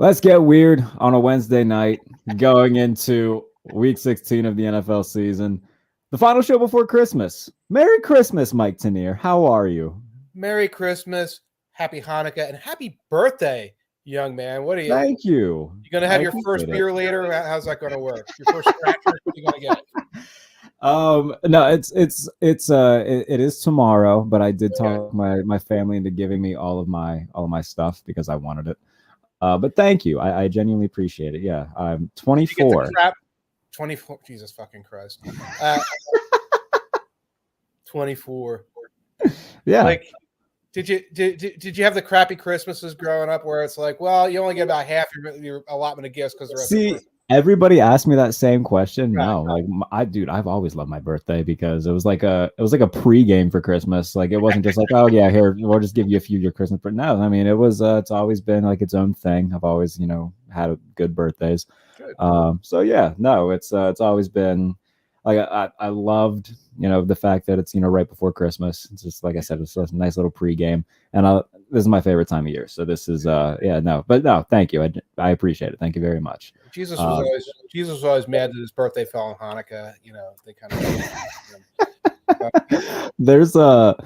Let's get weird on a Wednesday night going into week 16 of the NFL season. The final show before Christmas. Merry Christmas, Mike Tanier. How are you? Merry Christmas, Happy Hanukkah, and Happy birthday, young man. What are you? Thank you. You gonna I have your first appreciate it. beer later? How's that gonna work? Your first scratcher? What are you gonna get? No, it is tomorrow, but I did Okay. talk my family into giving me all of my stuff because I wanted it. But thank you. I genuinely appreciate it. Yeah, I'm Did you get the 24. crap? 24. Jesus fucking Christ. 24. Yeah. Like, did you have the crappy Christmases growing up where it's like, well, you only get about half your allotment of gifts because the rest are See, Christmas? everybody asked me that same question. Right. No, like I've always loved my birthday because it was like a pregame for Christmas. Like it wasn't just like, oh yeah, here we'll just give you a few your Christmas. But no, I mean it's always been like its own thing. I've always had good birthdays. Good. So yeah, no, it's always been like I loved the fact that it's right before Christmas. It's just like I said, it's a nice little pregame, and this is my favorite time of year. So this is yeah, no, but no, thank you. I appreciate it. Thank you very much. Jesus was always mad that his birthday fell on Hanukkah. They kind of. There's a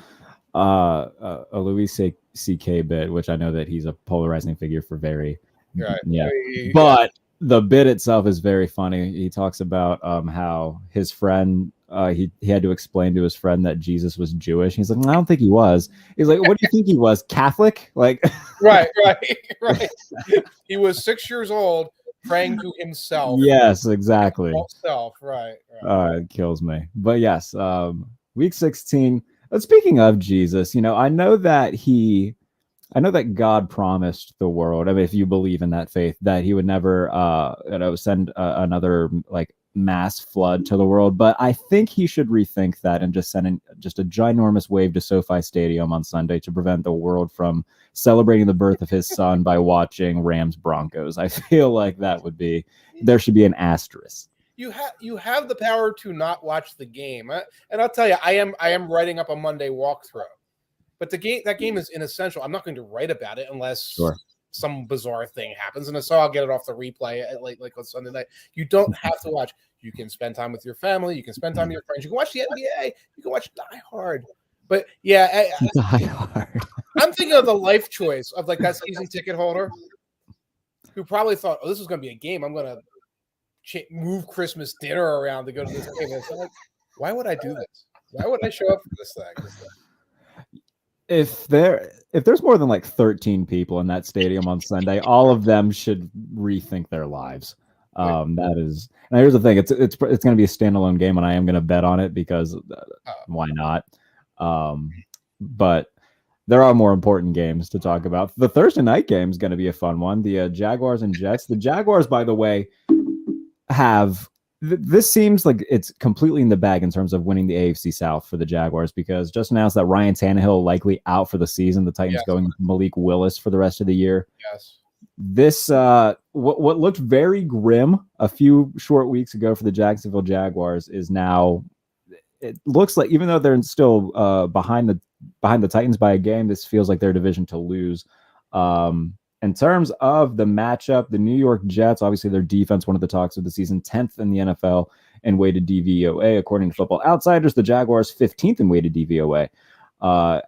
Louis C.K. bit, which I know that he's a polarizing figure for very Right. yeah, but the bit itself is very funny. He talks about how his friend he had to explain to his friend that Jesus was Jewish. He's like, I don't think he was. He's like, what do you think he was? Catholic? Like, right. He was 6 years old, praying to himself. Yes, exactly. Himself, right. It kills me. But yes, week 16. Speaking of Jesus, I know that God promised the world. I mean, if you believe in that faith, that He would never, send another like mass flood to the world. But I think He should rethink that and just send just a ginormous wave to SoFi Stadium on Sunday to prevent the world from celebrating the birth of His Son by watching Rams Broncos. I feel like there should be an asterisk. You have the power to not watch the game, and I'll tell you, I am writing up a Monday walkthrough. But that game is inessential. I'm not going to write about it unless some bizarre thing happens, and so I'll get it off the replay at like on Sunday night. You don't have to watch. You can spend time with your family. You can spend time with your friends. You can watch the NBA. You can watch Die Hard. But yeah, Die Hard. I'm thinking of the life choice of like that season ticket holder who probably thought, "Oh, this is going to be a game. I'm going to move Christmas dinner around to go to this game." And it's like, why would I do this? Why would I show up for this thing? If there's more than like 13 people in that stadium on Sunday, all of them should rethink their lives. That is. Now here's the thing: it's going to be a standalone game, and I am going to bet on it because why not? But there are more important games to talk about. The Thursday night game is going to be a fun one. The Jaguars and Jets. The Jaguars, by the way, have. This seems like it's completely in the bag in terms of winning the AFC South for the Jaguars because just announced that Ryan Tannehill likely out for the season. The Titans going with Malik Willis for the rest of the year. Yes. This what looked very grim a few short weeks ago for the Jacksonville Jaguars is now. It looks like even though they're still behind the Titans by a game, this feels like their division to lose. In terms of the matchup, the New York Jets, obviously their defense, one of the talks of the season, 10th in the NFL in weighted DVOA, according to Football Outsiders. The Jaguars, 15th in weighted DVOA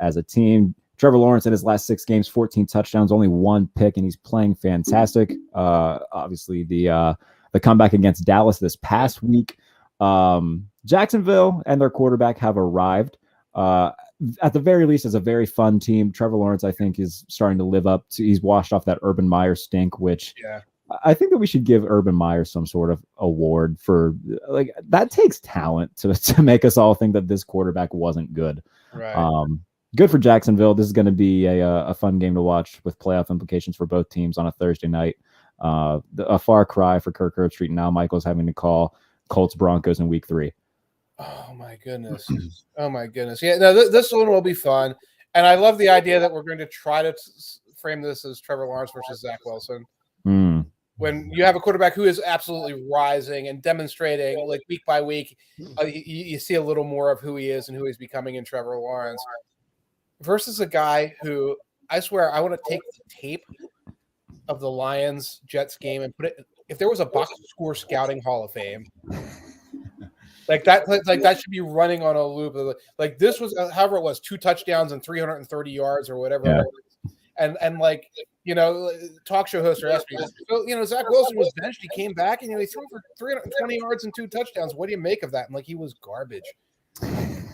as a team. Trevor Lawrence in his last 6 games, 14 touchdowns, only 1 pick, and he's playing fantastic. Obviously, the comeback against Dallas this past week. Jacksonville and their quarterback have arrived. At the very least, as a very fun team. Trevor Lawrence, I think, is starting to live up to. He's washed off that Urban Meyer stink, which I think that we should give Urban Meyer some sort of award for. Like that takes talent to make us all think that this quarterback wasn't good. Right. Good for Jacksonville. This is going to be a fun game to watch with playoff implications for both teams on a Thursday night. A far cry for Kirk Herbstreit. Now Michael's having to call Colts Broncos in week 3. Oh my goodness! Oh my goodness! Yeah, no, this one will be fun, and I love the idea that we're going to try to frame this as Trevor Lawrence versus Zach Wilson. When you have a quarterback who is absolutely rising and demonstrating, like week by week, you see a little more of who he is and who he's becoming in Trevor Lawrence, versus a guy who I swear I want to take the tape of the Lions Jets game and put it. If there was a box score scouting Hall of Fame, like that should be running on a loop. Like this was, however it was, 2 touchdowns and 330 yards or whatever. Yeah. And like, talk show host asked me, so, Zach Wilson was benched. He came back and he threw for 320 yards and 2 touchdowns. What do you make of that? And like, he was garbage.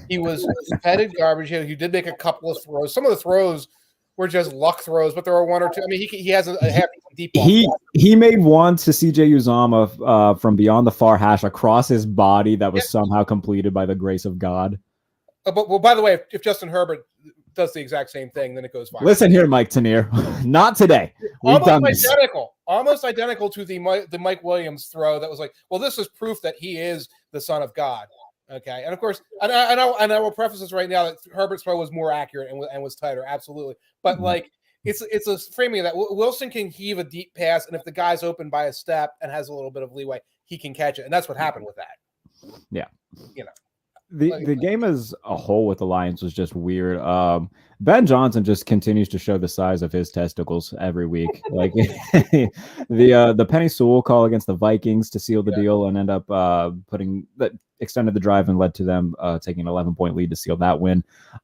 He was headed garbage. He did make a couple of throws. Some of the throws were just luck throws, but there were 1 or 2. I mean, he has a half deep ball. He made one to CJ Uzomah from beyond the far hash across his body that was somehow completed by the grace of God. Well, by the way, if Justin Herbert does the exact same thing, then it goes viral. Listen here, Mike Tanier. Not today. Almost identical to the Mike Williams throw that was like, well, this is proof that he is the son of God. Okay, and of course, and I will preface this right now that Herbert's throw was more accurate and was tighter, absolutely. But like, it's a framing of that. Wilson can heave a deep pass, and if the guy's open by a step and has a little bit of leeway, he can catch it, and that's what happened with that. Yeah, The game as a whole with the Lions was just weird. Ben Johnson just continues to show the size of his testicles every week. Like the Penny Sewell call against the Vikings to seal the deal and end up extended the drive and led to them taking an 11-point lead to seal that win.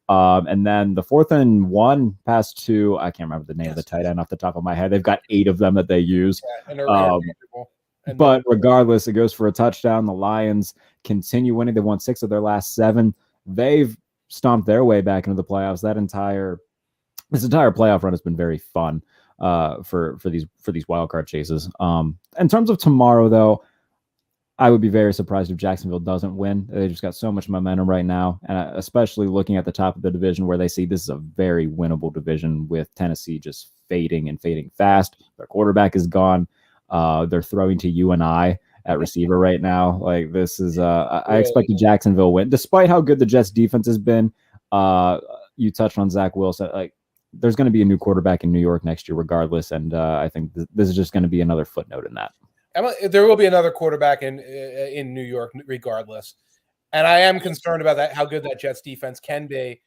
And then the 4th and 1 pass to, I can't remember the name of the tight end off the top of my head. They've got 8 of them that they use. And they're but regardless, it goes for a touchdown. The Lions continue winning. They won 6 of their last 7. They've stomped their way back into the playoffs. This entire playoff run has been very fun for these wildcard chases. In terms of tomorrow, though, I would be very surprised if Jacksonville doesn't win. They just got so much momentum right now, and especially looking at the top of the division where they see this is a very winnable division with Tennessee just fading fast. Their quarterback is gone. They're throwing to you and I at receiver right now. Like this is I expected Jacksonville win despite how good the Jets defense has been. You touched on Zach Wilson. Like there's going to be a new quarterback in New York next year regardless, and I think this is just going to be another footnote in that. There will be another quarterback in New York regardless, and I am concerned about that, how good that Jets defense can be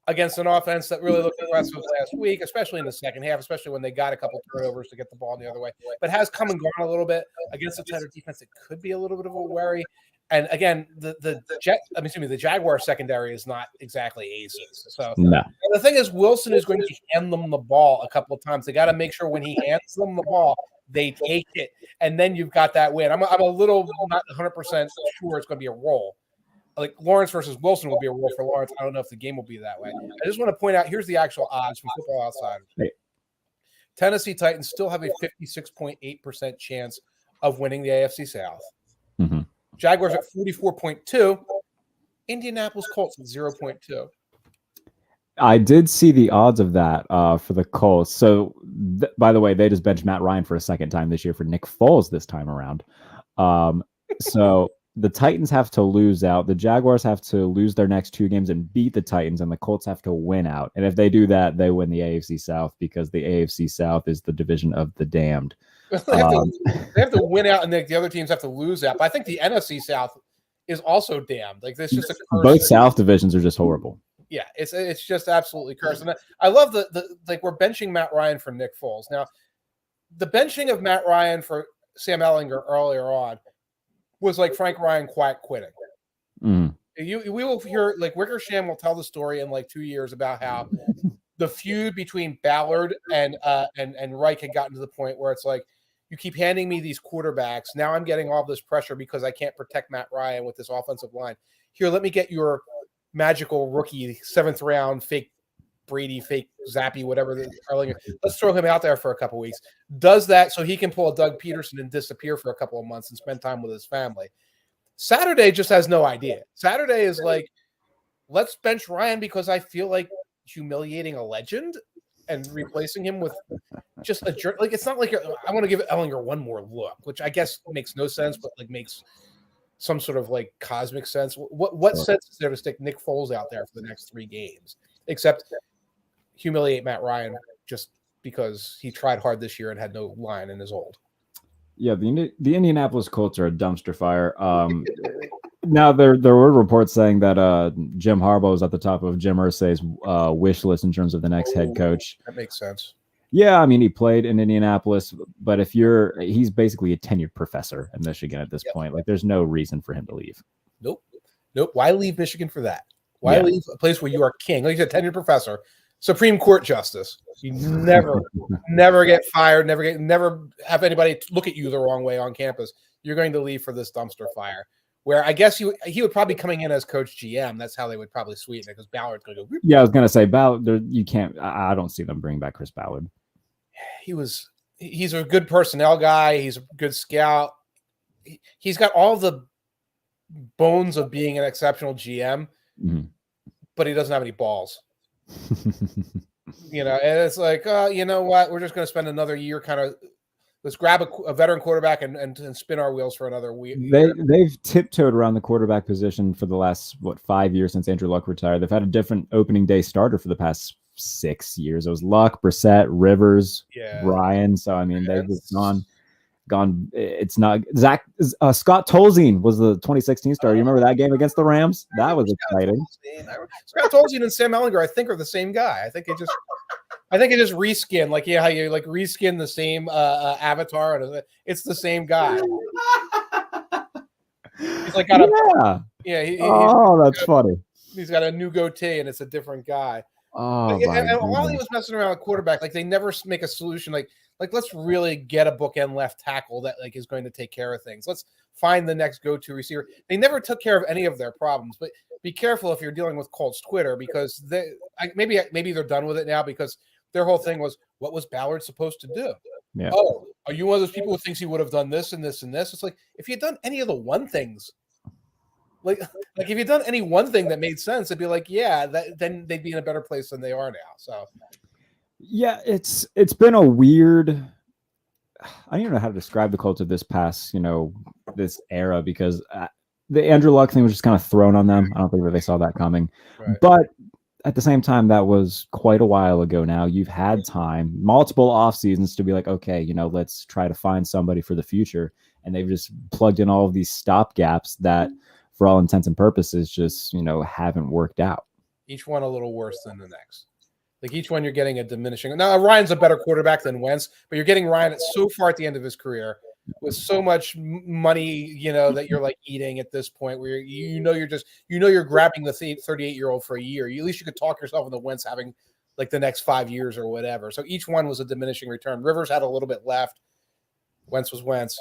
against an offense that really looked aggressive last week, especially in the second half, especially when they got a couple turnovers to get the ball the other way, but has come and gone a little bit against a tighter defense. It could be a little bit of a worry. And again, the Jaguar secondary is not exactly aces. So the thing is, Wilson is going to hand them the ball a couple of times. They got to make sure when he hands them the ball, they take it, and then you've got that win. I'm a little not 100% sure it's going to be a roll. Like Lawrence versus Wilson will be a roll for Lawrence. I don't know if the game will be that way. I just want to point out, here's the actual odds from Football Outsiders. Hey. Tennessee Titans still have a 56.8% chance of winning the AFC South. Mm-hmm. Jaguars at 44.2. Indianapolis Colts at 0.2. I did see the odds of that for the Colts. So, by the way, they just benched Matt Ryan for a second time this year for Nick Foles this time around. So the Titans have to lose out. The Jaguars have to lose their next 2 games and beat the Titans, and the Colts have to win out. And if they do that, they win the AFC South because the AFC South is the division of the damned. They have to win out, and the other teams have to lose out. But I think the NFC South is also damned. Like this, just a curse. Both South divisions are just horrible. Yeah, it's just absolutely cursed. And I love the like we're benching Matt Ryan for Nick Foles. Now, the benching of Matt Ryan for Sam Ehlinger earlier on was like Frank Ryan quiet quitting. Mm. We will hear like Wickersham will tell the story in like 2 years about how the feud between Ballard and Reich had gotten to the point where it's like, you keep handing me these quarterbacks. Now I'm getting all this pressure because I can't protect Matt Ryan with this offensive line. Here, let me get your magical rookie 7th round fake Brady, fake Zappy, whatever. Let's throw him out there for a couple weeks. Does that so he can pull a Doug Peterson and disappear for a couple of months and spend time with his family. Saturday just has no idea. Saturday is like, let's bench Ryan because I feel like humiliating a legend and replacing him with just a jerk. Like, it's not like I want to give Ehlinger one more look, which I guess makes no sense, but like makes some sort of like cosmic sense. What sense is there to stick Nick Foles out there for the next 3 games, except humiliate Matt Ryan just because he tried hard this year and had no line and is old? Yeah, the Indianapolis Colts are a dumpster fire. Now there were reports saying that Jim Harbaugh is at the top of Jim Irsay's wish list in terms of the next head coach. That makes sense. Yeah, I mean, he played in Indianapolis, but he's basically a tenured professor at Michigan at this point. Like, there's no reason for him to leave. Nope. Why leave Michigan for that? Why leave a place where you are king? Like you said, tenured professor, Supreme Court justice. You never get fired, never have anybody look at you the wrong way on campus. You're going to leave for this dumpster fire. Where I guess he would probably coming in as coach GM. That's how they would probably sweeten it because Ballard's going to go. Yeah, I was going to say Ballard. You can't. I don't see them bringing back Chris Ballard. He's a good personnel guy. He's a good scout. He's got all the bones of being an exceptional GM, but he doesn't have any balls. And it's like, you know what? We're just going to spend another year kind of. Let's grab a veteran quarterback and spin our wheels for another week. They've tiptoed around the quarterback position for the last 5 years since Andrew Luck retired. They've had a different opening day starter for the past 6 years. It was Luck, Brissett, Rivers, Ryan. So I mean, they've just gone. It's not Scott Tolzien was the 2016 starter. You remember that game against the Rams? That was exciting. Scott Tolzien and Sam Ellinger, I think, are the same guy. I think it just reskin, like how you like reskin the same avatar, and it's the same guy. He's like got that's funny. He's got a new goatee, and it's a different guy. Oh, and while he was messing around with quarterback, like they never make a solution. Like let's really get a bookend left tackle that like is going to take care of things. Let's find the next go-to receiver. They never took care of any of their problems, but be careful if you're dealing with Colts Twitter because maybe they're done with it now because their whole thing was, what was Ballard supposed to do? Yeah. Oh, are you one of those people who thinks he would have done this and this and this? It's like, if he had done any of the one things, like if you'd done any one thing that made sense, it'd be like, then they'd be in a better place than they are now. So, yeah, it's been a weird. I don't even know how to describe the Colts of this past, this era because the Andrew Luck thing was just kind of thrown on them. I don't think that they saw that coming, but at the same time, that was quite a while ago now. You've had time, multiple off seasons to be like, okay, let's try to find somebody for the future. And they've just plugged in all of these stop gaps that, for all intents and purposes, just, haven't worked out. Each one a little worse than the next. Like each one you're getting a diminishing. Now, Ryan's a better quarterback than Wentz, but you're getting Ryan so far at the end of his career with so much money, that you're like eating at this point where you're grabbing the 38-year-old for a year. At least you could talk yourself into Wentz having like the next 5 years or whatever. So each one was a diminishing return. Rivers had a little bit left. Wentz was Wentz.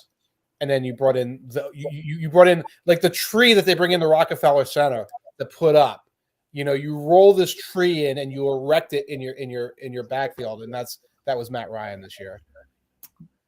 And then you brought in you brought in like the tree that they bring in the Rockefeller Center to put up. You roll this tree in and you erect it in your backfield, and that was Matt Ryan this year.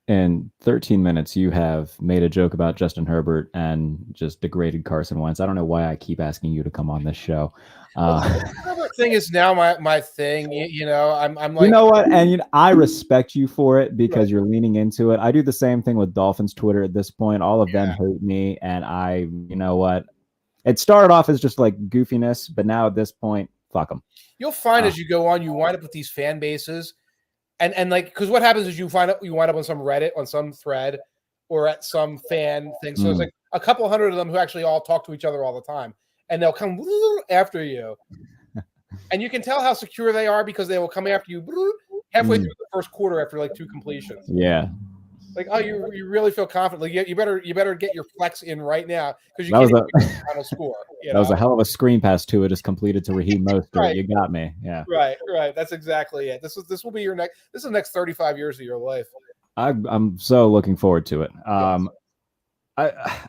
In 13 minutes, you have made a joke about Justin Herbert and just degraded Carson Wentz. I don't know why I keep asking you to come on this show. The Herbert thing is now my thing. I'm like, you know what? And I respect you for it because you're leaning into it. I do the same thing with Dolphins Twitter at this point. All of them hate me, and you know what? It started off as just like goofiness, but now at this point, fuck them. You'll find as you go on, you wind up with these fan bases. And like, because what happens is you wind up on some Reddit, on some thread, or at some fan thing. So it's like a couple hundred of them who actually all talk to each other all the time, and they'll come after you. And you can tell how secure they are because they will come after you halfway through the first quarter after like 2 completions. Yeah. Like, oh, you really feel confident. Like, you better get your flex in right now because you can't get the final score. That was a hell of a screen pass to it. Just completed to Raheem Mostert. Right. You got me. Yeah. Right. That's exactly it. This will be your next. This is the next 35 years of your life. I'm so looking forward to it.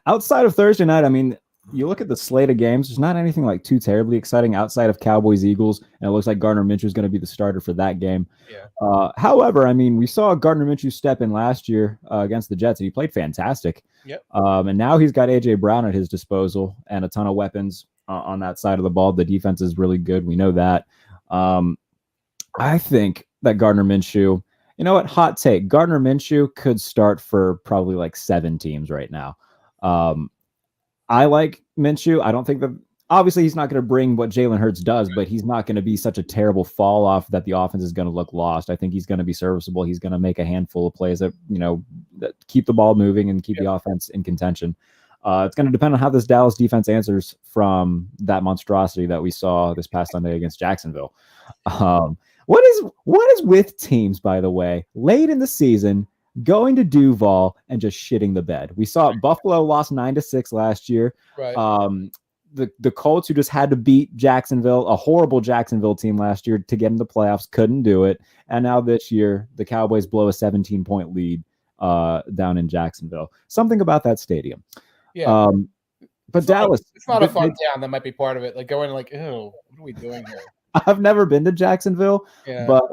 Outside of Thursday night, I mean, you look at the slate of games, there's not anything like too terribly exciting outside of Cowboys Eagles, and it looks like Gardner Minshew is going to be the starter for that game. Yeah. However, I mean, we saw Gardner Minshew step in last year against the Jets, and he played fantastic. Yep. And now he's got AJ Brown at his disposal and a ton of weapons on that side of the ball. The defense is really good. We know that. I think that Gardner Minshew, you know what? Hot take. Gardner Minshew could start for probably like 7 teams right now. I like Minshew. I don't think that obviously he's not going to bring what Jalen Hurts does, but he's not going to be such a terrible fall off that the offense is going to look lost. I think he's going to be serviceable. He's going to make a handful of plays that, that keep the ball moving and keep the offense in contention. It's going to depend on how this Dallas defense answers from that monstrosity that we saw this past Sunday against Jacksonville. What is with teams, by the way, late in the season going to Duval and just shitting the bed? We saw Buffalo lost 9-6 last year. Right. The Colts, who just had to beat Jacksonville, a horrible Jacksonville team last year to get in the playoffs, couldn't do it. And now this year, the Cowboys blow a 17-point lead down in Jacksonville. Something about that stadium. Yeah. But Dallas, it's not a fun town. That might be part of it. Like going like, ew, what are we doing here? I've never been to Jacksonville, but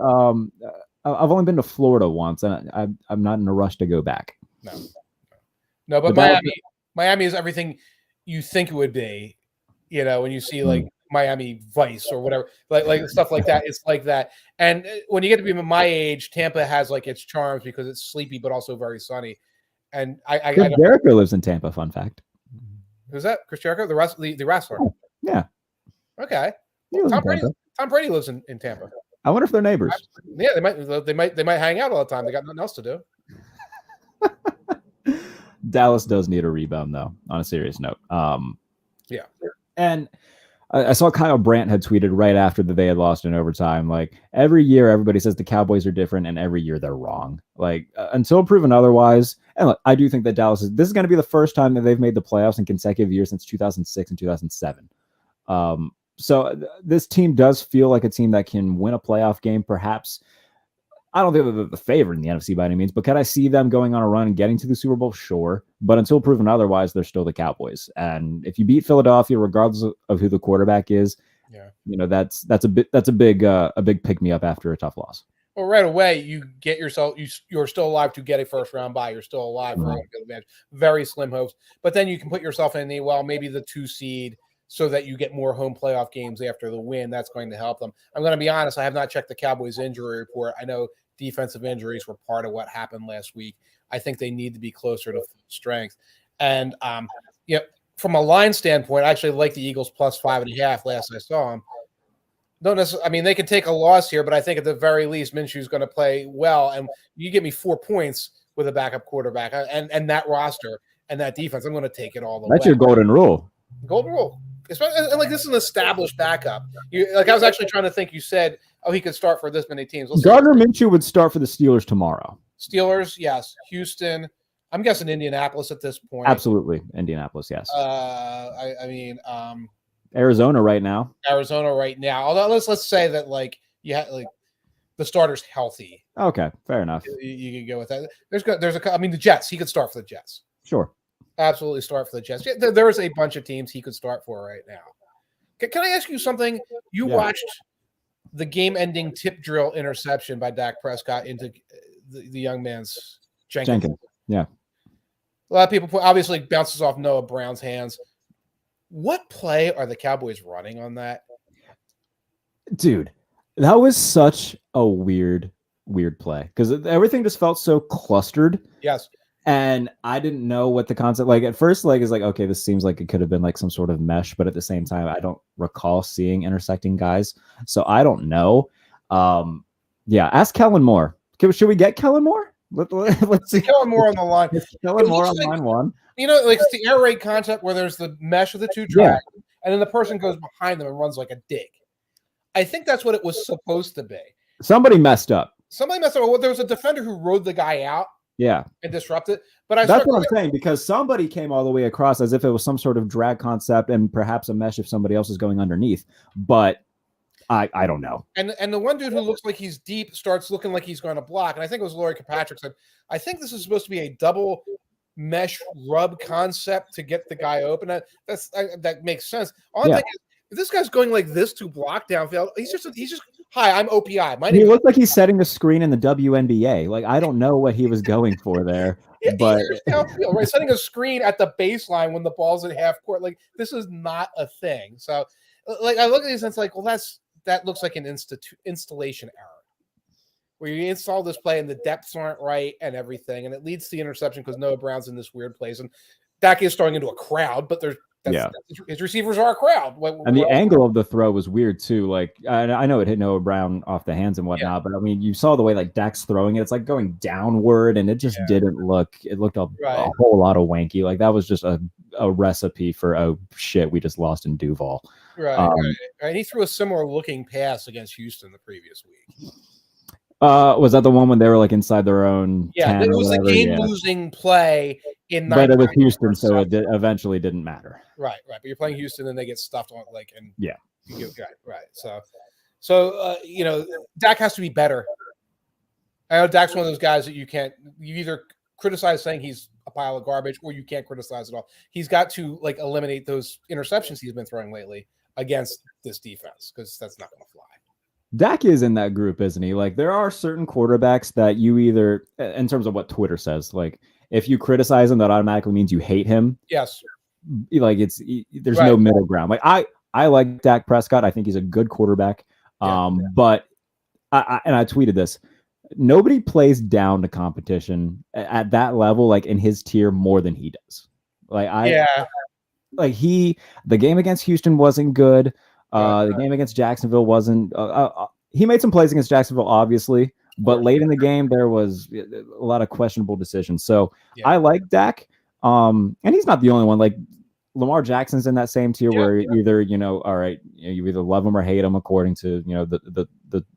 I've only been to Florida once, and I'm not in a rush to go back. No, but Miami is everything you think it would be. You know, when you see like Miami Vice or whatever, like stuff like that, it's like that. And when you get to be my age, Tampa has like its charms because it's sleepy but also very sunny. And Chris Jericho lives in Tampa. Fun fact. Who's that? Chris Jericho, the wrestler. Oh, yeah. Okay. Tom Brady lives in Tampa. I wonder if they're neighbors. Yeah, they might hang out all the time. They got nothing else to do. Dallas does need a rebound, though. On a serious note. Yeah. And I saw Kyle Brandt had tweeted right after that they had lost in overtime. Like, every year, everybody says the Cowboys are different, and every year they're wrong. Like, until proven otherwise. And look, I do think that this is going to be the first time that they've made the playoffs in consecutive years since 2006 and 2007. So this team does feel like a team that can win a playoff game, perhaps. I don't think they're the favorite in the NFC by any means, but can I see them going on a run and getting to the Super Bowl? Sure. But until proven otherwise, they're still the Cowboys. And if you beat Philadelphia, regardless of who the quarterback is, that's a big pick me up after a tough loss. Well, right away, you get yourself, you're still alive to get a first round bye. You're still alive for a good advantage. Very slim hopes. But then you can put yourself in maybe the 2 seed so that you get more home playoff games after the win. That's going to help them. I'm going to be honest. I have not checked the Cowboys injury report. I know defensive injuries were part of what happened last week. I think they need to be closer to full strength. And, from a line standpoint, I actually like the Eagles plus 5.5 last I saw them. Don't necessarily, I mean, they can take a loss here, but I think at the very least, Minshew's going to play well. And you give me 4 points with a backup quarterback and that roster and that defense, I'm going to take it all the way. That's your golden rule. Golden rule. And like, this is an established backup. I was actually trying to think. You said, he could start for this many teams. Gardner Minshew would start for the Steelers tomorrow. Steelers, yes. Houston. I'm guessing Indianapolis at this point. Absolutely, Indianapolis, yes. Arizona right now. Although let's say that the starter's healthy. Okay, fair enough. You could go with that. The Jets. He could start for the Jets. Sure. Absolutely start for the Jets. Yeah, there's a bunch of teams he could start for right now. Can I ask you something? You watched the game-ending tip drill interception by Dak Prescott into the young man's Jenkins. Yeah. A lot of people obviously bounces off Noah Brown's hands. What play are the Cowboys running on that? Dude, that was such a weird play because everything just felt so clustered. Yes. And I didn't know what the concept, at first, is okay, this seems like it could have been some sort of mesh, but at the same time, I don't recall seeing intersecting guys. So I don't know. Ask Kellen Moore. Should we get Kellen Moore? Let's see. Kellen Moore on the line. Kellen Moore on line one. It's the air raid concept where there's the mesh of the two tracks, and then the person goes behind them and runs like a dig. I think that's what it was supposed to be. Somebody messed up. Well, there was a defender who rode the guy out. Yeah. And disrupted. But that's what I'm saying, because somebody came all the way across as if it was some sort of drag concept and perhaps a mesh if somebody else is going underneath. But I don't know. And the one dude who looks like he's deep starts looking like he's going to block. And I think it was Laurie Kirkpatrick said, I think this is supposed to be a double mesh rub concept to get the guy open. That makes sense. All I'm thinking is, if this guy's going like this to block downfield, he's just hi, I'm OPI. He looked like he's setting the screen in the WNBA. I don't know what he was going for there. But downfield, right? Setting a screen at the baseline when the ball's at half court. This is not a thing. So I look at these and it's well, that looks like an installation error. Where you install this play and the depths aren't right and everything, and it leads to the interception because Noah Brown's in this weird place. And Dak is throwing into a crowd, but his receivers are a crowd. And the angle of the throw was weird too. I know it hit Noah Brown off the hands and whatnot, but I mean, you saw the way Dak's throwing it. It's going downward, and it just didn't look. It looked a whole lot of wanky. That was just a recipe for shit. We just lost in Duval. Right. And he threw a similar looking pass against Houston the previous week. Was that the one when they were like inside their own 10 it or was whatever? a game-losing play in but it was Houston, so it eventually didn't matter. Right. But you're playing Houston, and they get stuffed on yeah. Right. So Dak has to be better. I know Dak's one of those guys that you either criticize saying he's a pile of garbage, or you can't criticize at all. He's got to eliminate those interceptions he's been throwing lately against this defense, because that's not going to fly. Dak is in that group, isn't he? Like, there are certain quarterbacks that you either, in terms of what Twitter says, like if you criticize him, that automatically means you hate him. Yes. Like there's no middle ground. Like I like Dak Prescott. I think he's a good quarterback. But I tweeted this. Nobody plays down to competition at that level, like in his tier, more than he does. The game against Houston wasn't good. The game against Jacksonville wasn't. He made some plays against Jacksonville, obviously, but late in the game there was a lot of questionable decisions. So I like Dak, and he's not the only one. Like Lamar Jackson's in that same tier where either all right, you either love him or hate him according to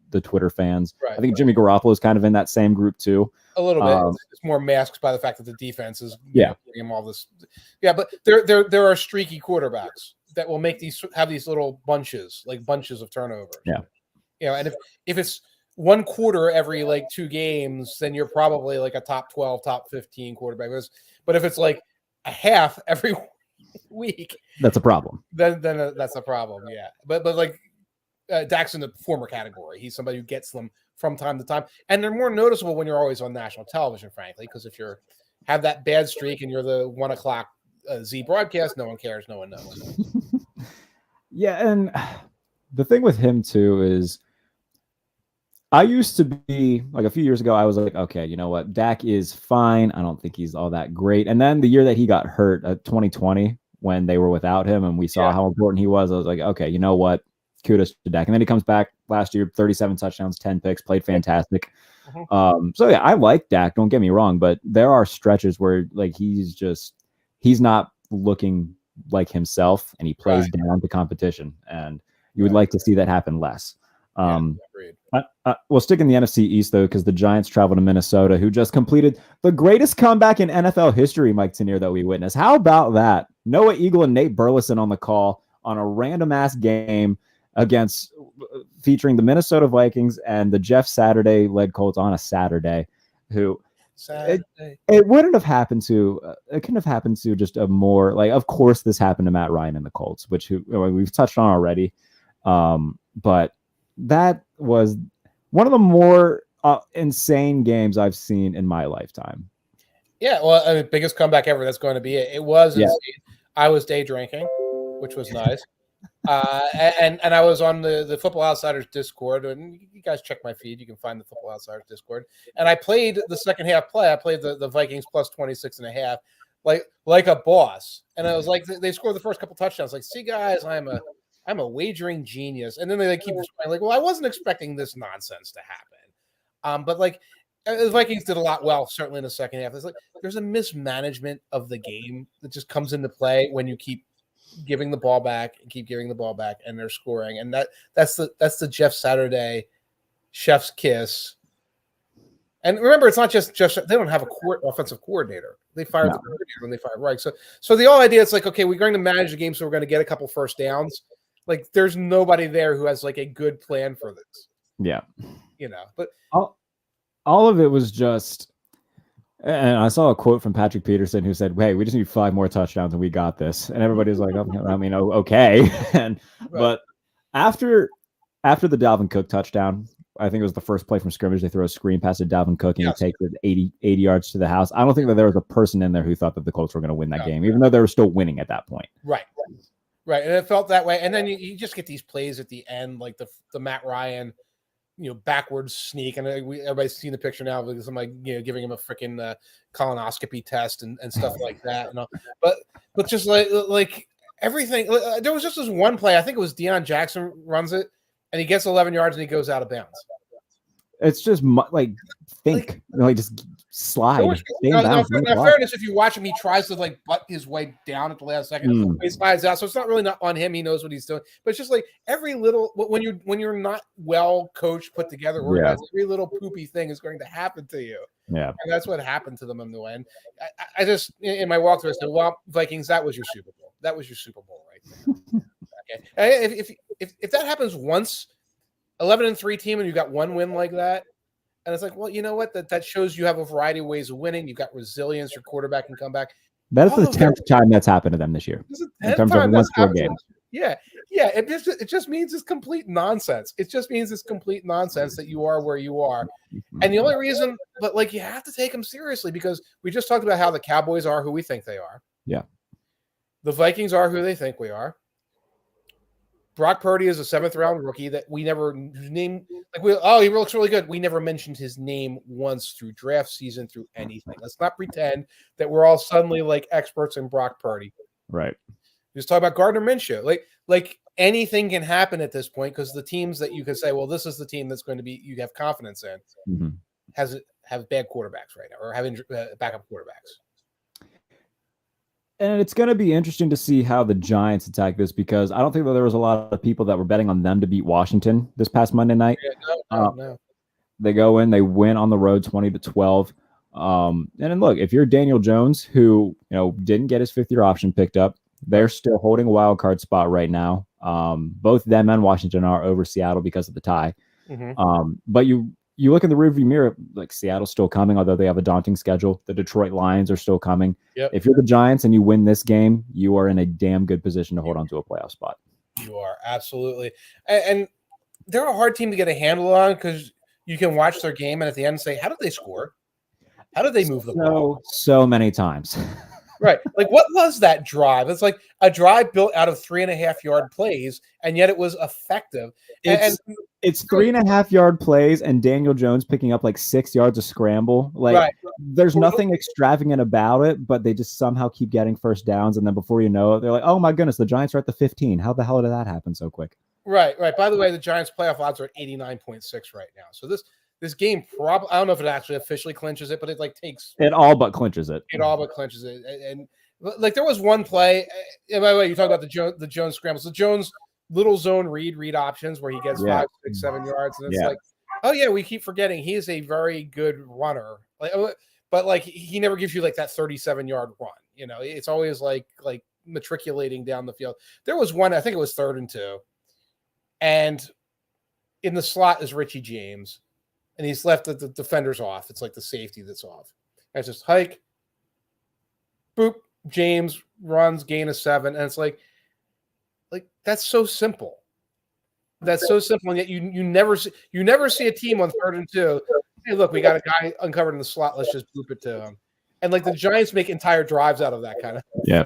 the Twitter fans. Right, I think Jimmy Garoppolo is kind of in that same group too. A little bit. It's more masked by the fact that the defense is giving him all this. Yeah, but there are streaky quarterbacks that will have these little bunches of turnovers. Yeah. And if it's one quarter every 2 games, then you're probably a top 12, top 15 quarterback. But if it's a half every week, that's a problem. Then that's a problem. Yeah. But Dak's in the former category. He's somebody who gets them from time to time, and they're more noticeable when you're always on national television, frankly, because if you have that bad streak and you're the 1 o'clock Z broadcast, no one cares, no one knows. Yeah, and the thing with him too is, I used to be a few years ago, I was like, okay, you know what, Dak is fine. I don't think he's all that great. And then the year that he got hurt, 2020, when they were without him, and we saw how important he was, I was like, okay, you know what, kudos to Dak. And then he comes back last year, 37 touchdowns, 10 picks, played fantastic. So yeah, I like Dak, don't get me wrong, but there are stretches where he's not looking like himself, and he plays down to competition, and you would like to see that happen less. We'll stick in the NFC East though, because the Giants travel to Minnesota, who just completed the greatest comeback in NFL history, Mike Tanier, that we witnessed. How about that? Noah Eagle and Nate Burleson on the call on a random ass game featuring the Minnesota Vikings and the Jeff Saturday led Colts on a Saturday, who it wouldn't have happened to. It couldn't have happened to just a more of course this happened to Matt Ryan and the Colts, which we've touched on already. But that was one of the more insane games I've seen in my lifetime. Yeah, well, biggest comeback ever. That's going to be it. It was. I was day drinking, which was nice. And I was on the Football Outsiders Discord, and you guys check my feed. You can find the Football Outsiders Discord. And I played the second half play. I played the Vikings plus 26.5, like a boss. And I was like, they scored the first couple touchdowns. Like, see, guys, I'm a wagering genius. And then they keep well, I wasn't expecting this nonsense to happen. But the Vikings did a lot well, certainly in the second half. There's a mismanagement of the game that just comes into play when you keep giving the ball back and they're scoring. And that's the Jeff Saturday chef's kiss. And remember, it's not just they don't have a offensive coordinator. They fired the coordinator when they fired Reich. So the whole idea is okay, we're going to manage the game, so we're going to get a couple first downs. There's nobody there who has a good plan for this. Yeah. But all of it was just. And I saw a quote from Patrick Peterson who said, "Hey, we just need 5 more touchdowns and we got this." And everybody was like, okay. But after the Dalvin Cook touchdown, I think it was the first play from scrimmage, they throw a screen pass to Dalvin Cook and he takes it 80 yards to the house. I don't think that there was a person in there who thought that the Colts were going to win that game, even though they were still winning at that point. Right. And it felt that way. And then you just get these plays at the end, like the Matt Ryan, backwards sneak. And everybody's seen the picture now of somebody, giving him a freaking colonoscopy test and stuff like that. But just like everything, there was just this one play. I think it was Deion Jackson runs it, and he gets 11 yards and he goes out of bounds. It's just just slide. Now, fairness, if you watch him, he tries to like butt his way down at the last second. He slides out, so it's not really not on him. He knows what he's doing, but it's just like every little when you're not well coached, put together, organized, every little poopy thing is going to happen to you. Yeah, and that's what happened to them in the end. I just in my walkthrough I said, "Well, Vikings, that was your Super Bowl. That was your Super Bowl right there." Okay, if that happens once, 11-3 team, and you got one win like that. And it's like, well, you know what? That shows you have a variety of ways of winning. You've got resilience. Your quarterback can come back. That is the 10th time that's happened to them this year. In terms of one-score games. Yeah. It just means it's complete nonsense. It just means it's complete nonsense that you are where you are. And the only reason, but like you have to take them seriously because we just talked about how the Cowboys are who we think they are. Yeah. The Vikings are who they think we are. Brock Purdy is a 7th-round rookie that we never named. He looks really good. We never mentioned his name once through draft season, through anything. Let's not pretend that we're all suddenly like experts in Brock Purdy. Right. Just talk about Gardner Minshew. Like anything can happen at this point because the teams that you could say, well, this is the team that's going to be you have confidence in, have bad quarterbacks right now or have backup quarterbacks. And it's going to be interesting to see how the Giants attack this because I don't think that there was a lot of people that were betting on them to beat Washington this past Monday night. Yeah, no. They go in, they win on the road 20-12. And then look, if you're Daniel Jones, who didn't get his 5th-year option picked up, they're still holding a wild card spot right now. Both them and Washington are over Seattle because of the tie. But you look in the rearview mirror, like Seattle's still coming, although they have a daunting schedule. The Detroit Lions are still coming. Yep. If you're the Giants and you win this game, you are in a damn good position to hold on to a playoff spot. You are, absolutely. And they're a hard team to get a handle on because you can watch their game and at the end say, how did they score? How did they move the ball? So many times. Right. Like, what was that drive? It's like a drive built out of 3.5-yard plays, and yet it was effective. It's 3.5-yard plays and Daniel Jones picking up like 6 yards of scramble. Like, there's nothing extravagant about it, but they just somehow keep getting first downs. And then before you know it, they're like, oh my goodness, the Giants are at the 15. How the hell did that happen so quick? Right. By the way, the Giants playoff odds are at 89.6 right now. So this game probably, I don't know if it actually officially clinches it, but it takes it all but clinches it. It all but clinches it. And like there was one play, and by the way, you talk about the Jones scrambles, the Jones little zone read options where he gets 5, 6, 7 yards, and it's like, oh yeah, we keep forgetting he is a very good runner. But like he never gives you like that 37-yard run. It's always like matriculating down the field. There was one, I think it was 3rd and 2, and in the slot is Richie James. And he's left the defenders off. It's like the safety that's off. And it's just hike, boop, James runs, gain of 7. And it's like that's so simple. That's so simple. And yet you never see a team on 3rd and 2. Hey, look, we got a guy uncovered in the slot. Let's just boop it to him. And like the Giants make entire drives out of that kind of thing. Yeah.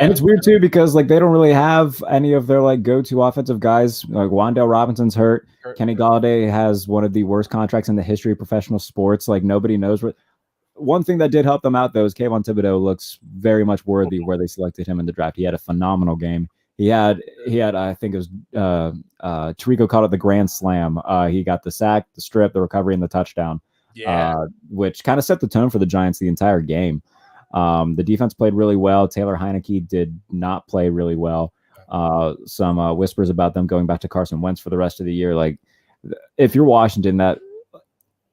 And it's weird too because like they don't really have any of their like go-to offensive guys. Like Wan'Dale Robinson's hurt. Kenny Golladay has one of the worst contracts in the history of professional sports. Like nobody knows what. One thing that did help them out though is Kayvon Thibodeau looks very much worthy where they selected him in the draft. He had a phenomenal game. He had I think it was Tirico called it the grand slam. He got the sack, the strip, the recovery, and the touchdown. Which kind of set the tone for the Giants the entire game. The defense played really well. Taylor Heineke did not play really well. Some whispers about them going back to Carson Wentz for the rest of the year. Like, if you're Washington,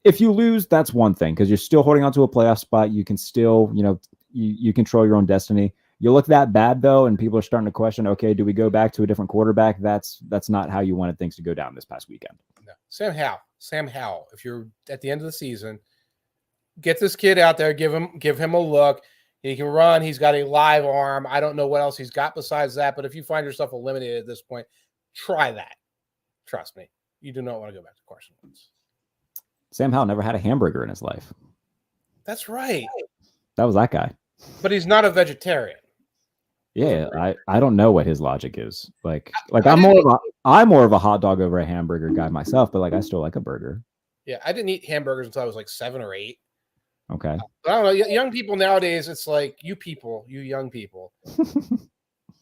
if you lose, that's one thing because you're still holding on to a playoff spot. You can still, you control your own destiny. You look that bad though, and people are starting to question, okay, do we go back to a different quarterback? That's not how you wanted things to go down this past weekend. No. Sam Howell, if you're at the end of the season, get this kid out there, give him a look. He can run. He's got a live arm. I don't know what else he's got besides that, but if you find yourself eliminated at this point, try that. Trust me. You do not want to go back to Carson Wentz. Sam Howell never had a hamburger in his life. That's right. That was that guy. But he's not a vegetarian. Yeah, I don't know what his logic is. Like I'm more of a hot dog over a hamburger guy myself, but like I still like a burger. Yeah, I didn't eat hamburgers until I was like 7 or 8. Okay. But I don't know. Young people nowadays, it's like you young people.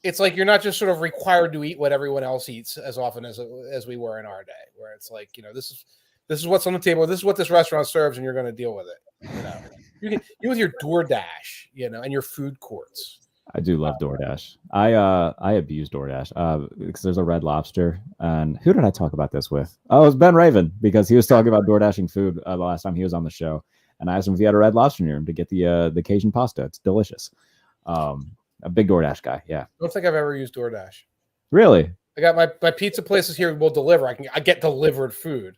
It's like you're not just sort of required to eat what everyone else eats as often as we were in our day, where it's like, this This is what's on the table. This is what this restaurant serves, and you're going to deal with it. You with your DoorDash, and your food courts. I do love DoorDash. I abuse DoorDash because there's a Red Lobster. And who did I talk about this with? Oh, it was Ben Raven, because he was talking about DoorDashing food the last time he was on the show. And I asked him if he had a Red Lobster near him to get the Cajun pasta. It's delicious. A big DoorDash guy. Yeah. I don't think I've ever used DoorDash. Really? I got my pizza places here will deliver. I get delivered food.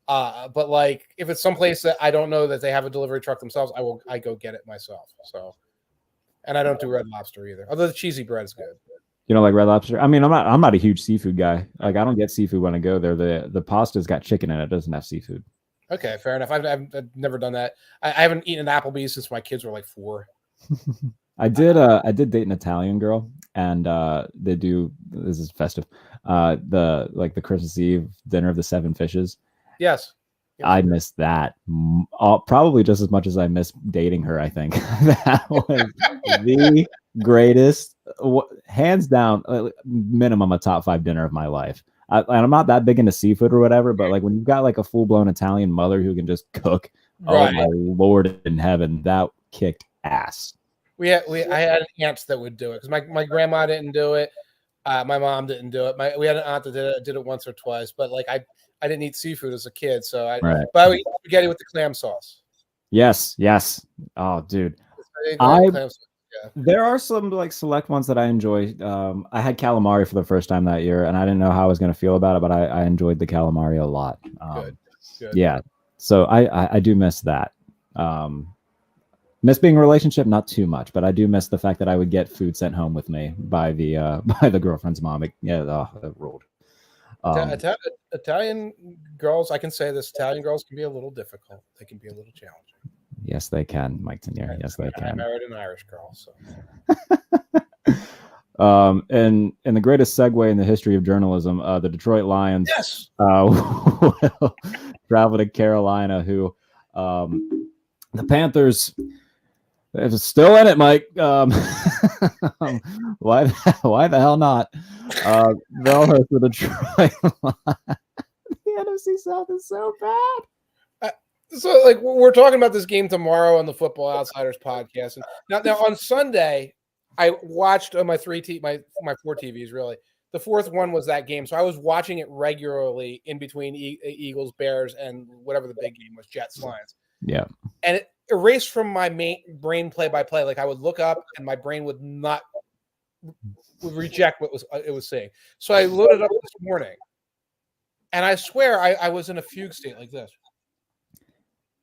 But like if it's someplace that I don't know that they have a delivery truck themselves, I go get it myself. So, and I don't do Red Lobster either. Although the cheesy bread is good. You don't like Red Lobster? I mean, I'm not a huge seafood guy. Like I don't get seafood when I go there. The pasta's got chicken in it. It doesn't have seafood. Okay, fair enough. I've never done that. I haven't eaten an Applebee's since my kids were like 4. I did date an Italian girl, and they do, this is festive, the Christmas Eve dinner of the 7 fishes. Yes. I missed that probably just as much as I missed dating her. I think that was the greatest, hands down, minimum a top 5 dinner of my life. And I'm not that big into seafood or whatever, but like when you've got like a full-blown Italian mother who can just cook, right. Oh my Lord in heaven, that kicked ass. I had an aunt that would do it because my grandma didn't do it. My mom didn't do it. We had an aunt that did it once or twice, but like I didn't eat seafood as a kid, so but I would eat spaghetti with the clam sauce. Yes. Oh, dude. There are some like select ones that I enjoy. I had calamari for the first time that year, and I didn't know how I was going to feel about it, but I enjoyed the calamari a lot. Good. Yeah. So I do miss that. Miss being a relationship, not too much, but I do miss the fact that I would get food sent home with me by the girlfriend's mom. That ruled. Italian girls, I can say this: Italian girls can be a little difficult. They can be a little challenging. Yes, they can, Mike Tanier. Yes, they can. I married an Irish girl, so. And the greatest segue in the history of journalism, the Detroit Lions will travel to Carolina, who the Panthers. It's still in it, Mike. Why the hell not? They'll host the Detroit Lions. The NFC South is so bad. So, like, we're talking about this game tomorrow on the Football Outsiders podcast. And now on Sunday, I watched on my 4 TVs. Really, the fourth one was that game. So I was watching it regularly in between Eagles, Bears, and whatever the big game was, Jets, Lions. Yeah, and it erased from my brain play-by-play. Like I would look up and my brain would reject what it was saying. So I loaded up this morning, and I swear I was in a fugue state like this.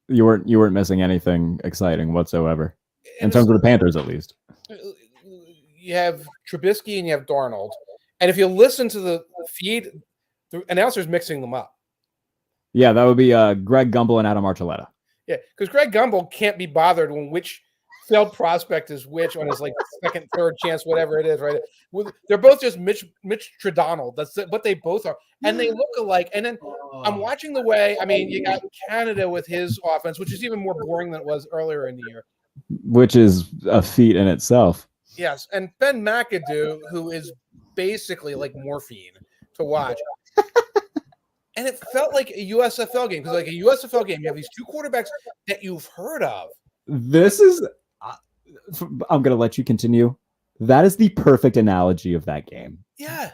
You weren't missing anything exciting whatsoever in terms of the Panthers, at least. You have Trubisky and you have Darnold, and if you listen to the feed, the announcer's mixing them up. Yeah, that would be Greg Gumbel and Adam Archuleta. Yeah, because Greg Gumbel can't be bothered when which failed prospect is which on his like second, third chance, whatever it is, right? They're both just Mitch Tredonald. That's what they both are, and they look alike. And then I'm watching the way. I mean, you got Canada with his offense, which is even more boring than it was earlier in the year, which is a feat in itself. Yes, and Ben McAdoo, who is basically like morphine to watch. And it felt like a USFL game because, like a USFL game, you have these 2 quarterbacks that you've heard of. This is, I'm going to let you continue. That is the perfect analogy of that game. Yeah.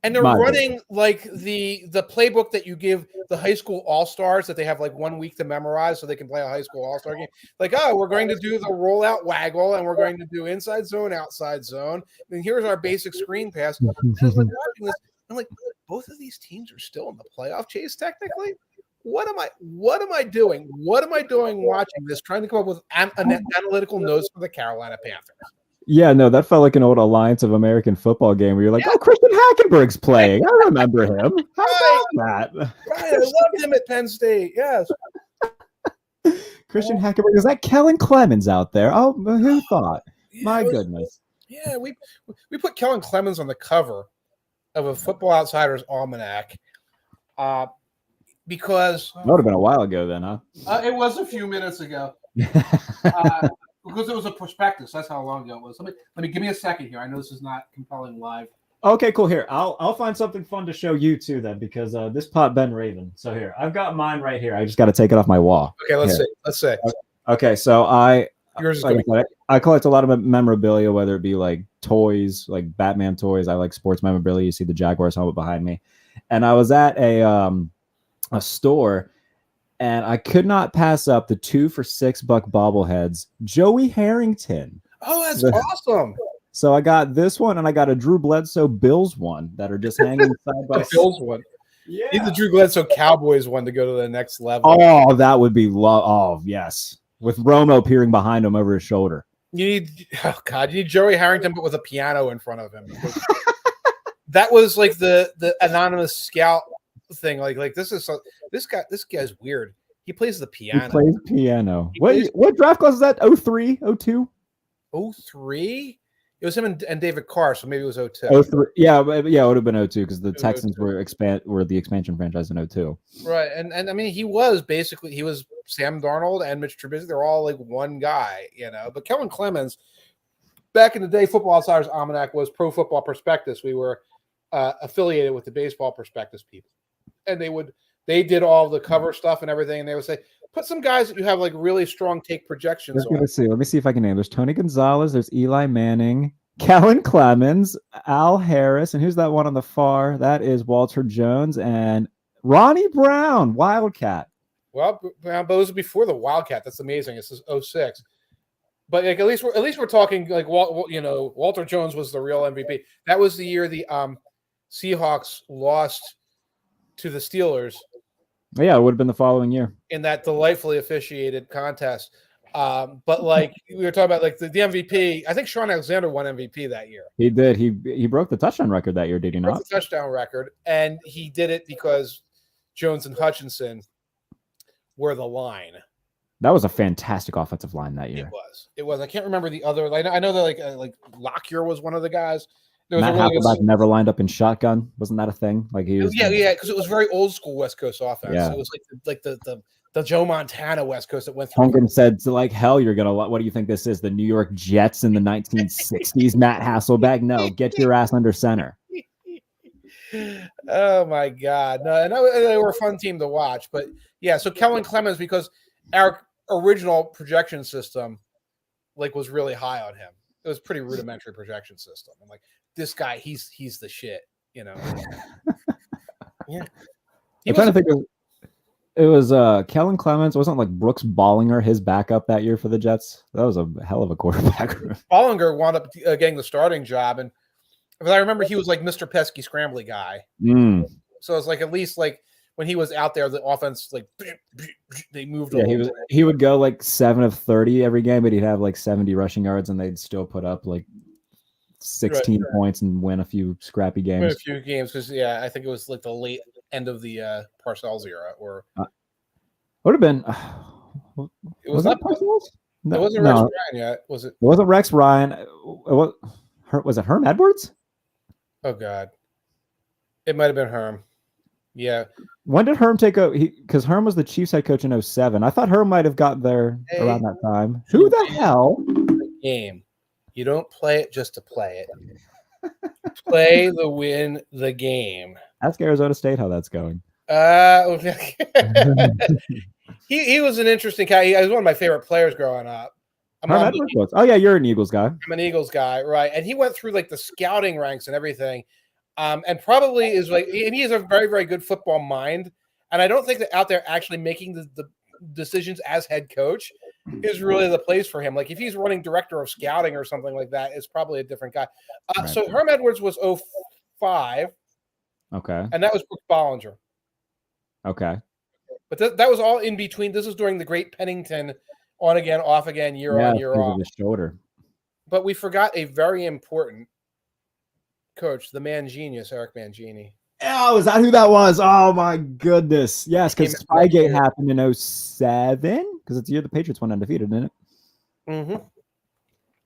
And they're running like the playbook that you give the high school all-stars that they have like 1 week to memorize so they can play a high school all-star game. Like, oh, we're going to do the rollout waggle and we're going to do inside zone, outside zone. And here's our basic screen pass. And I was like watching this, I'm like, both of these teams are still in the playoff chase technically. What am I doing? What am I doing watching this, trying to come up with an analytical notes for the Carolina Panthers? Yeah, no, that felt like an old Alliance of American Football game where you're like, oh, Christian Hackenberg's playing. I remember him. How about that? Right, I loved him at Penn State. Yes. Christian Hackenberg. Is that Kellen Clemens out there? Oh, who thought? My goodness. Yeah, we put Kellen Clemens on the cover of a Football Outsiders almanac because that would have been a while ago then, huh? It was a few minutes ago. Because it was a prospectus. That's how long ago it was. Let me give me a second here. I know this is not compelling live Okay, cool. Here, I'll find something fun to show you too then, because this pot Ben Raven. So here, I've got mine right here. I just got to take it off my wall. Okay, let's Here. see. Let's see. Okay, so Yours is like going I collect a lot of memorabilia, whether it be like toys, like Batman toys. I like sports memorabilia. You see the Jaguars helmet behind me, and I was at a store, and I could not pass up the 2 for $6 bobbleheads, Joey Harrington. Oh, that's awesome. So I got this one, and I got a Drew Bledsoe Bills one that are just hanging side by side. The Bills one. Yeah. Need the Drew Bledsoe Cowboys one to go to the next level. Oh, that would be oh yes, with Romo peering behind him over his shoulder. You need Joey Harrington, but with a piano in front of him. That was like the anonymous scout thing. Like this guy's weird. He plays the piano. He plays piano. What draft class is that? 03, 02? 03? It was him and David Carr, so maybe it was 02. 03. Yeah, it would have been 02 because the Texans were the expansion franchise in 02. Right, and I mean he was Sam Darnold and Mitch Trubisky. They're all like one guy, But Kellen Clemens, back in the day, Football Outsiders Almanac was Pro Football Prospectus. We were affiliated with the Baseball Prospectus people, and they did all the cover stuff and everything, and they would say, put some guys that you have like really strong take projections on. Let me see if I can name. There's Tony Gonzalez, there's Eli Manning, Kellen Clemens, Al Harris, and who's that one on the far? That is Walter Jones and Ronnie Brown, Wildcat. Well, but it was before the Wildcat. That's amazing. This is 06. But like at least we're talking like Walter Jones was the real MVP. That was the year the Seahawks lost to the Steelers. Yeah, it would have been the following year in that delightfully officiated contest. But like we were talking about, like the MVP, I think Sean Alexander won MVP that year. He did. He broke the touchdown record that year, did he not? Broke the touchdown record, and he did it because Jones and Hutchinson were the line. That was a fantastic offensive line that year. It was. I can't remember the other. I know that like Lockyer was one of the guys. There was Matt Hasselbeck never lined up in shotgun. Wasn't that a thing? Like he was. Yeah, because it was very old school West Coast offense. Yeah. It was like the Joe Montana West Coast that went through. Holmgren said, like, hell, you're gonna. What do you think this is? The New York Jets in the 1960s? Matt Hasselbeck? No, get your ass under center. Oh my God, no, and they were a fun team to watch. But yeah, so Kellen Clemens, because our original projection system, like, was really high on him. It was pretty rudimentary projection system. I'm like, this guy, he's the shit, Yeah. I'm trying to think of. It was Kellen Clemens. Wasn't like Brooks Bollinger his backup that year for the Jets? That was a hell of a quarterback. Bollinger wound up getting the starting job, and if I remember, he was like Mr. Pesky Scrambly guy. So it's like at least like when he was out there, the offense like they moved. Yeah, he would go like 7 of 30 every game, but he'd have like 70 rushing yards, and they'd still put up like 16 points and win a few scrappy games. Win a few games because I think it was like the late end of the Parcells era, or would have been. Was that Parcells? No, it wasn't Rex Ryan yet, was it? It wasn't Rex Ryan. Was it Herm Edwards? Oh God, it might have been Herm. Yeah. When did Herm take over? Because Herm was the Chiefs head coach in 07. I thought Herm might have got there around that time. Who the hell? Game. You don't play it just to play it. Play the win the game. Ask Arizona State how that's going. He was an interesting guy. He was one of my favorite players growing up. Oh yeah, you're an Eagles guy. I'm an Eagles guy, right? And he went through like the scouting ranks and everything, and probably is like, and he has a very, very good football mind. And I don't think that out there actually making the decisions as head coach is really the place for him. Like if he's running director of scouting or something like that, it's probably a different guy. Right. So Herm Edwards was 05. Okay. And that was Brooks Bollinger. Okay. But that was all in between. This is during the great Pennington on again, off again, year on, year off. His shoulder. But we forgot a very important coach, the man genius, Eric Mangini. Oh, is that who that was? Oh my goodness. Yes, because Spygate happened in 07. Because it's the year the Patriots went undefeated, didn't it? Mm-hmm.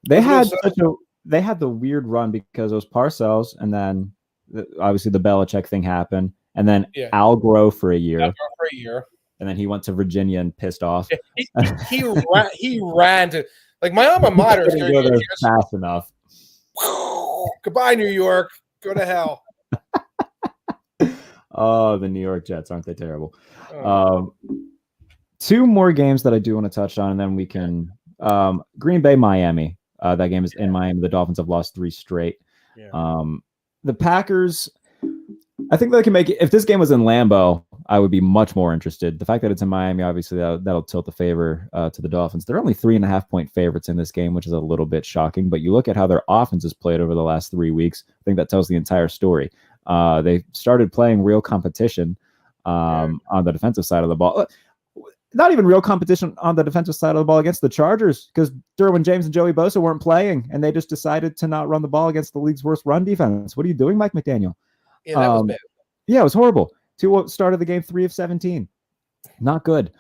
They had the weird run because it was Parcells, and then obviously the Belichick thing happened, and then Al Groh for a year. And then he went to Virginia and pissed off. He ran to, like, my alma mater is go there fast enough. Goodbye, New York. Go to hell. Oh, the New York Jets, aren't they terrible? Oh. Two more games that I do want to touch on, and then we can Green Bay, Miami. That game is in Miami. The Dolphins have lost 3 straight. Yeah. The Packers, I think they can make it. If this game was in Lambeau, I would be much more interested. The fact that it's in Miami, obviously, that'll tilt the favor to the Dolphins. They're only 3.5-point favorites in this game, which is a little bit shocking. But you look at how their offense has played over the last 3 weeks. I think that tells the entire story. They started playing real competition on the defensive side of the ball. Not even real competition on the defensive side of the ball against the Chargers, because Derwin James and Joey Bosa weren't playing, and they just decided to not run the ball against the league's worst run defense. What are you doing, Mike McDaniel? Yeah, that was bad. Yeah, it was horrible. Tua started the game 3 of 17. Not good.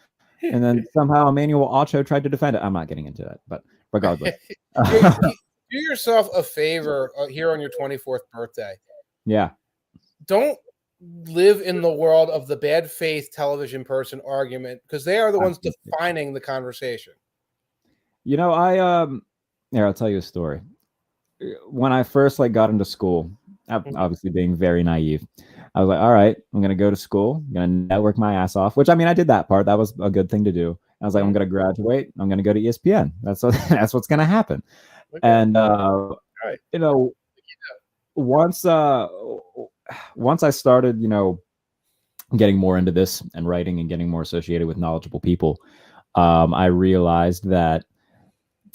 And then somehow Emmanuel Ocho tried to defend it. I'm not getting into that, but regardless. Do yourself a favor here on your 24th birthday. Yeah. Don't live in the world of the bad faith television person argument, because they are the ones defining the conversation. You know, I'll tell you a story. When I first got into school, obviously being very naive, I was like, all right, I'm going to go to school. I'm going to network my ass off, which, I mean, I did that part. That was a good thing to do. I was like, I'm going to graduate. I'm going to go to ESPN. That's what's going to happen. Okay. And, you know, once I started, getting more into this and writing and getting more associated with knowledgeable people, I realized that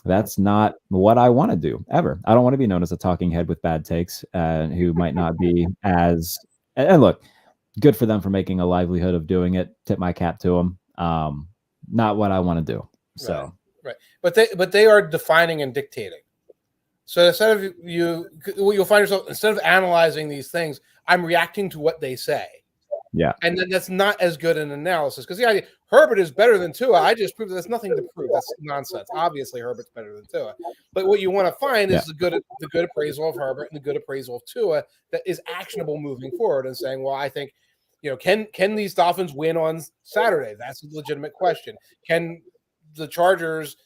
that's not what I want to do ever. I don't want to be known as a talking head with bad takes who might not be as, and look, good for them for making a livelihood of doing it. Tip my cap to them. Not what I want to do. So, right. But they are defining and dictating. So instead of you'll find yourself, instead of analyzing these things, I'm reacting to what they say. Yeah. And then that's not as good an analysis, because Herbert is better than Tua. I just proved that there's nothing to prove. That's nonsense. Obviously, Herbert's better than Tua. But what you want to find is the good appraisal of Herbert and the good appraisal of Tua that is actionable moving forward, and saying, well, I think, can these Dolphins win on Saturday? That's a legitimate question. Can the Chargers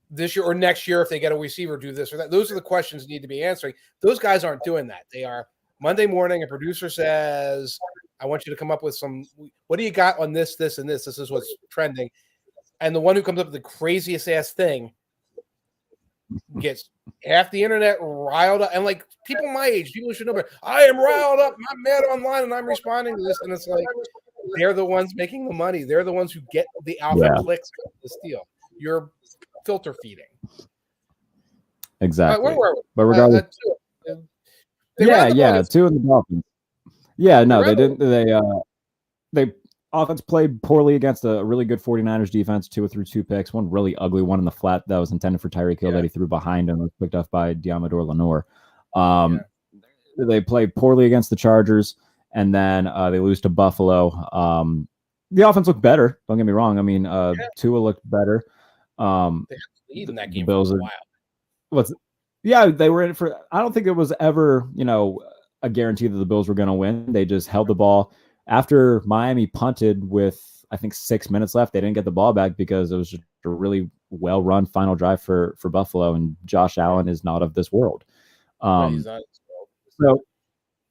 this year or next year, if they get a receiver, do this or that? Those are the questions you need to be answering. Those guys aren't doing that. They are Monday morning, a producer says, I want you to come up with what do you got on this, this, and this? This is what's trending. And the one who comes up with the craziest ass thing gets half the internet riled up. And people my age, people who should know better, I am riled up, I'm mad online, and I'm responding to this. And it's like, they're the ones making the money. They're the ones who get the alpha clicks of this deal. You're filter feeding. Exactly. Where were we? But regardless, Two of the Dolphins. Yeah, no, they didn't. They offense played poorly against a really good 49ers defense. Tua threw 2 picks, one really ugly one in the flat that was intended for Tyreek Hill that he threw behind and was picked up by Diamador Lenore. They played poorly against the Chargers, and then they lose to Buffalo. The offense looked better. Don't get me wrong. I mean, Tua looked better. They had the lead in that game Bills for a while. They were in it for. I don't think it was ever, a guarantee that the Bills were going to win. They just held the ball. After Miami punted with, I think, 6 minutes left, they didn't get the ball back because it was just a really well-run final drive for Buffalo, and Josh Allen is not of this world. He's not of this world.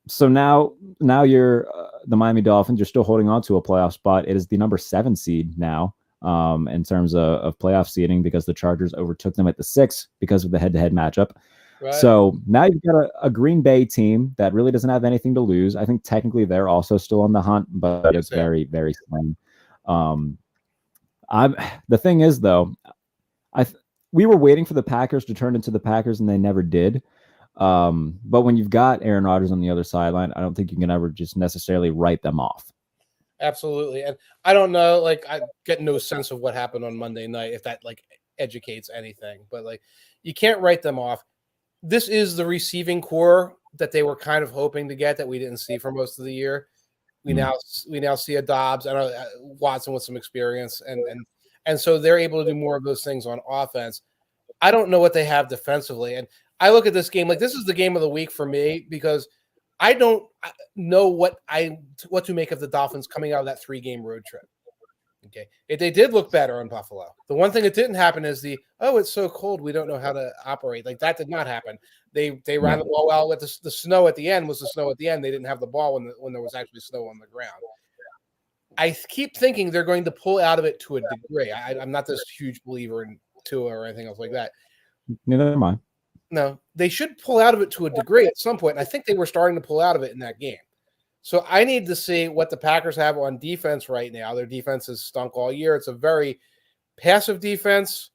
So now you're the Miami Dolphins. You're still holding on to a playoff spot. It is the number 7 seed now in terms of playoff seeding, because the Chargers overtook them at the 6 because of the head-to-head matchup. Right. So now you've got a Green Bay team that really doesn't have anything to lose. I think technically they're also still on the hunt, but it's very, very slim. The thing is, though, we were waiting for the Packers to turn into the Packers, and they never did. But when you've got Aaron Rodgers on the other sideline, I don't think you can ever just necessarily write them off. Absolutely. And I don't know, I get no sense of what happened on Monday night, if that educates anything, but you can't write them off. This is the receiving core that they were kind of hoping to get that we didn't see for most of the year. We now see a Dobbs and a Watson with some experience, and so they're able to do more of those things on offense. I don't know what they have defensively, and I look at this game this is the game of the week for me, because I don't know what to make of the Dolphins coming out of that 3-game road trip. Okay, they did look better in Buffalo. The one thing that didn't happen is it's so cold we don't know how to operate. Like that did not happen. They ran the ball well. With the snow at the end was the snow at the end. They didn't have the ball when there was actually snow on the ground. I keep thinking they're going to pull out of it to a degree. I'm not this huge believer in Tua or anything else like that. Neither am I. No, they should pull out of it to a degree at some point. And I think they were starting to pull out of it in that game. So I need to see what the Packers have on defense right now. Their defense has stunk all year. It's a very passive defense.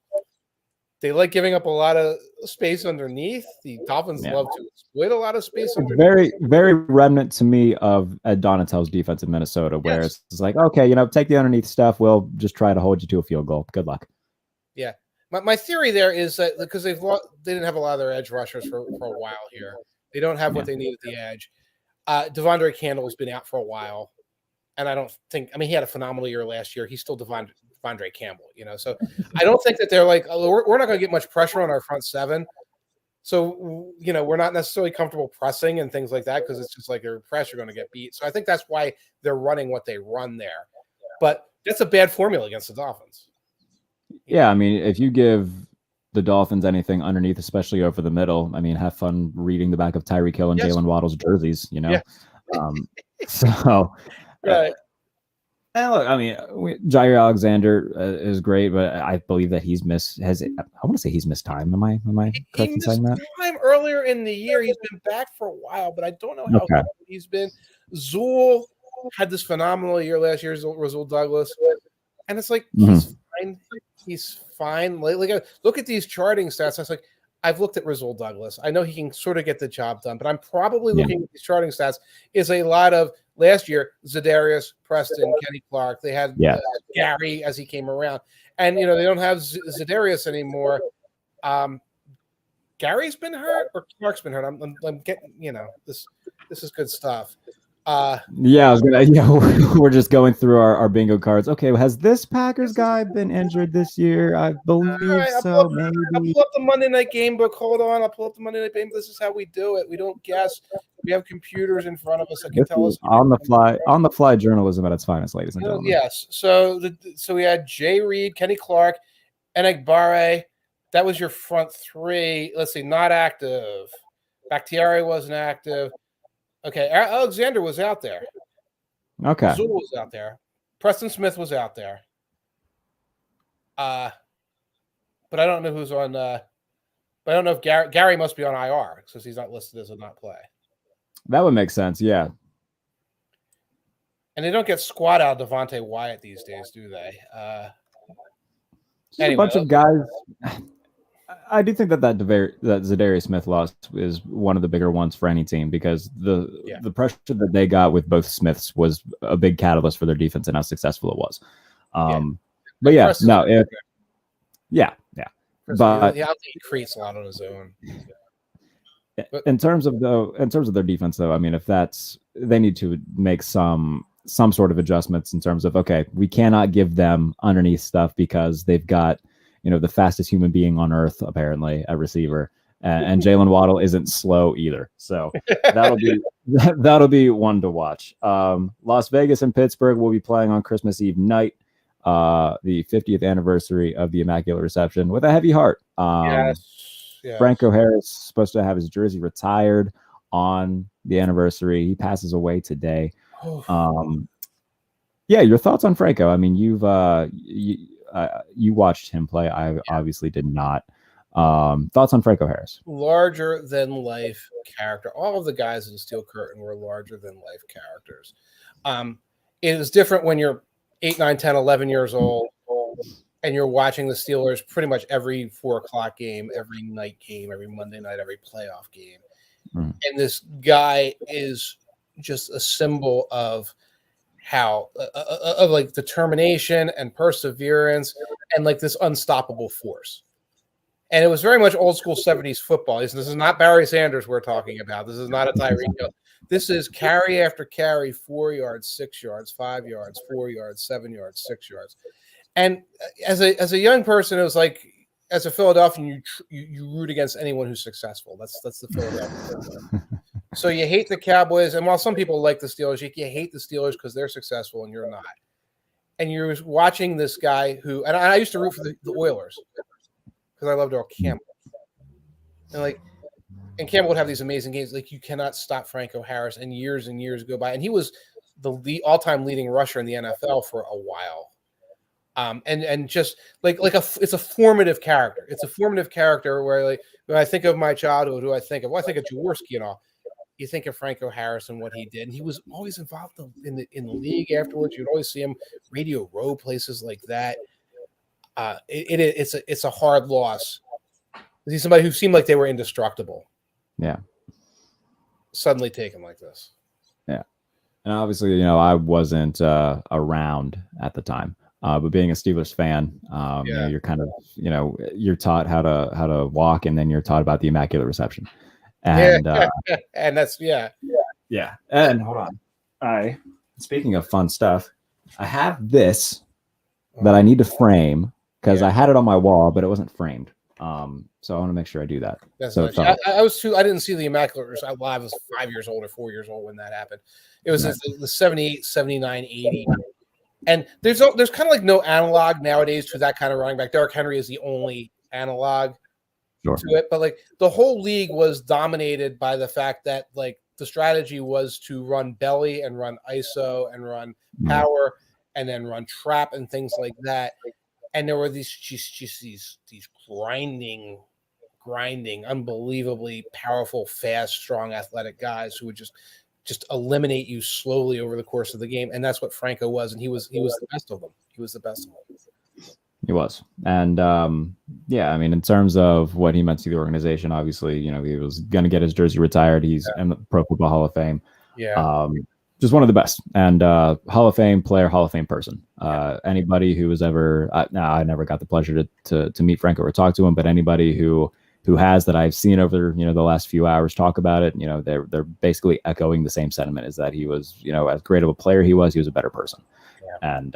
They like giving up a lot of space underneath. The Dolphins love to exploit a lot of space underneath. Very, very remnant to me of Ed Donatel's defense in Minnesota, where it's like, okay, take the underneath stuff. We'll just try to hold you to a field goal. Good luck. Yeah. My theory there is that because they didn't have a lot of their edge rushers for a while here. They don't have what they need at the edge. Devondre Campbell has been out for a while, and I don't think. I mean, he had a phenomenal year last year. He's still Devondre Campbell, So I don't think that they're like, we're not going to get much pressure on our front seven. So we're not necessarily comfortable pressing and things like that because it's just like their pressure going to get beat. So I think that's why they're running what they run there. But that's a bad formula against the Dolphins. Yeah, I mean, if you give the Dolphins anything underneath, especially over the middle, I mean, have fun reading the back of Tyreek Hill and Jalen Waddle's jerseys, Yeah. So, right. And look, I mean, Jair Alexander is great, but I believe that he's missed. I want to say he's missed time. Am I correct in saying that? Time earlier in the year, he's been back for a while, but I don't know how good he's been. Zool had this phenomenal year last year. Rasul Douglas, and it's like he's fine. He's fine. Like, look at these charting stats. I was like, I've looked at Rasul Douglas. I know he can sort of get the job done, but I'm probably looking at these charting stats. Is a lot of last year, Zadarius, Preston, Kenny Clark. They had Gary as he came around. And, they don't have Zadarius anymore. Gary's been hurt or Clark's been hurt. I'm getting, this is good stuff. I was gonna. We're just going through our bingo cards. Okay, has this Packers guy been injured this year? I believe so. Maybe. I'll pull up the Monday night game book. Hold on, I'll pull up the Monday night game. This is how we do it. We don't guess. We have computers in front of us that can tell us on the fly journalism at its finest, ladies and gentlemen. Yes. So we had Jay Reed, Kenny Clark, Enagbare. That was your front three. Let's see, not active. Bakhtiari wasn't active. Okay, Alexander was out there. Okay. Zul was out there. Preston Smith was out there. But I don't know who's on. But I don't know if Gary must be on IR because he's not listed as a not play. That would make sense, yeah. And they don't get squat out Devontae Wyatt these days, do they? Anyway, a bunch of guys. I do think that Zadarius Smith loss is one of the bigger ones for any team because the pressure that they got with both Smiths was a big catalyst for their defense and how successful it was. But But he creates a lot on his own. In terms of their defense, though, I mean, they need to make some sort of adjustments in terms of, okay, we cannot give them underneath stuff because they've got the fastest human being on earth, apparently, at receiver. And Jalen Waddle isn't slow either. So that'll be one to watch. Las Vegas and Pittsburgh will be playing on Christmas Eve night, the 50th anniversary of the Immaculate Reception, with a heavy heart. Yes. Franco Harris is supposed to have his jersey retired on the anniversary. He passes away today. Your thoughts on Franco? I mean, you watched him play. I obviously did not. Thoughts on Franco Harris? Larger than life character. All of the guys in Steel Curtain were larger than life characters. It is different when you're 8, 9, 10, 11 years old and you're watching the Steelers pretty much every 4:00 game, every night game, every Monday night, every playoff game. And this guy is just a symbol of how of like determination and perseverance and like this unstoppable force. And it was very much old school 70s football. This is not Barry Sanders we're talking about. This is not a Tyreek Hill. This is carry after carry, 4 yards, 6 yards, 5 yards, 4 yards, 7 yards, 6 yards. And as a young person, it was like, as a Philadelphian, you root against anyone who's successful. That's the Philadelphia. So you hate the Cowboys, and while some people like the Steelers, you hate the Steelers because they're successful and you're not. and you're watching this guy who, and I used to root for the Oilers because I loved Earl Campbell, and Campbell would have these amazing games. Like, you cannot stop Franco Harris, and years go by, and he was the all-time leading rusher in the NFL for a while. And just it's a formative character. It's a formative character where, like, when I think of my childhood, who I think of? Well, I think of Jaworski and all. You think of Franco Harris and what he did, and he was always involved in the league afterwards. You'd always see him Radio Row, places like that. It's a hard loss. He's somebody who seemed like they were indestructible. Yeah. Suddenly taken like this. Yeah. And obviously, I wasn't around at the time. But being a Steelers fan, you're kind of, you're taught how to walk, and then you're taught about the Immaculate Reception. And and that's yeah. And hold on, speaking of fun stuff, I have this that I need to frame because I had it on my wall, but it wasn't framed. So I want to make sure I do that. That's so nice. I didn't see the Immaculate Reception live. I was 5 years old or 4 years old when that happened. It was the 78, 79, 80. And there's kind of like no analog nowadays to that kind of running back. Derrick Henry is the only analog to it, but like the whole league was dominated by the fact that, like, the strategy was to run belly and run ISO and run power and then run trap and things like that. And there were these grinding, unbelievably powerful, fast, strong, athletic guys who would just eliminate you slowly over the course of the game. And that's what Franco was. And he was the best of them. He was the best of them. He was. And I mean, in terms of what he meant to the organization, obviously, he was going to get his jersey retired. He's in the Pro Football Hall of Fame. Yeah. Just one of the best. And Hall of Fame player, Hall of Fame person. Anybody who was ever, I never got the pleasure to meet Franco or talk to him, but anybody who has that I've seen over, the last few hours talk about it, they're basically echoing the same sentiment, is that he was, as great of a player he was a better person. Yeah. And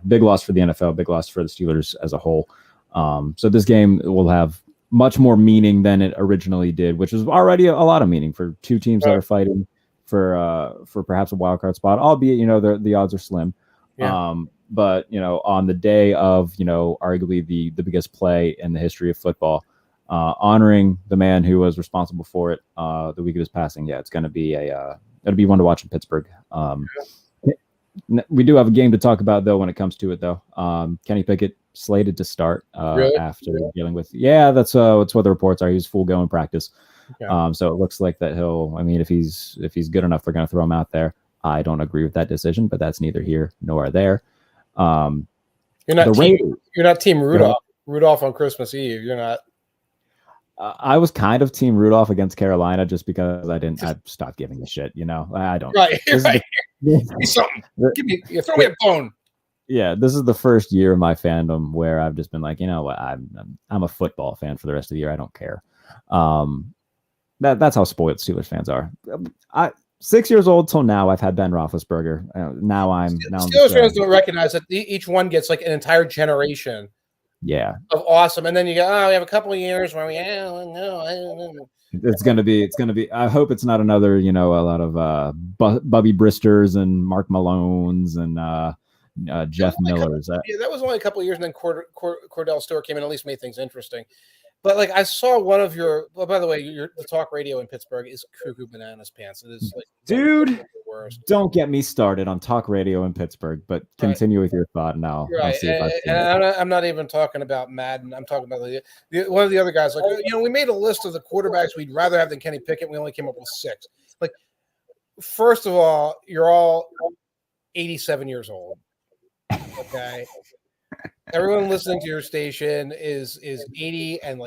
big loss for the NFL, big loss for the Steelers as a whole. So this game will have much more meaning than it originally did, which is already a lot of meaning for two teams that are fighting for perhaps a wild card spot, albeit, the odds are slim. Yeah. But, on the day of, arguably the biggest play in the history of football, honoring the man who was responsible for it the week of his passing. Yeah, it's going to be it'll be one to watch in Pittsburgh. We do have a game to talk about, though, when it comes to it, though. Kenny Pickett slated to start after dealing with. Yeah, that's what the reports are. He's full go in practice. Okay. So it looks like that if he's good enough, they're going to throw him out there. I don't agree with that decision, but that's neither here nor there. You're not team Rudolph. Rudolph on Christmas Eve. You're not. I was kind of team Rudolph against Carolina just because I stopped giving a shit. I don't. Right. Right. Give me something. Throw me a bone. Yeah, this is the first year of my fandom where I've just been like, what, I'm a football fan for the rest of the year. I don't care. That's how spoiled Steelers fans are. 6 years old till now, I've had Ben Roethlisberger. Now Steelers fans don't recognize that each one gets like an entire generation. Yeah. Of awesome. And then you go, we have a couple of years where no. It's gonna be. I hope it's not another, a lot of Bubby Bristers and Mark Malones and Jeff Millers. That was only a couple of years, and then Cordell Stewart came in and at least made things interesting. But like I saw one of your. Well, by the way, the talk radio in Pittsburgh is cuckoo bananas pants. It is like, dude. Don't get me started on talk radio in Pittsburgh, but continue with your thought, and I'll see if I'm not even talking about Madden. I'm talking about one of the other guys. Like, we made a list of the quarterbacks we'd rather have than Kenny Pickett. We only came up with 6. Like, first of all, you're all 87 years old. Okay. Everyone listening to your station is 80, and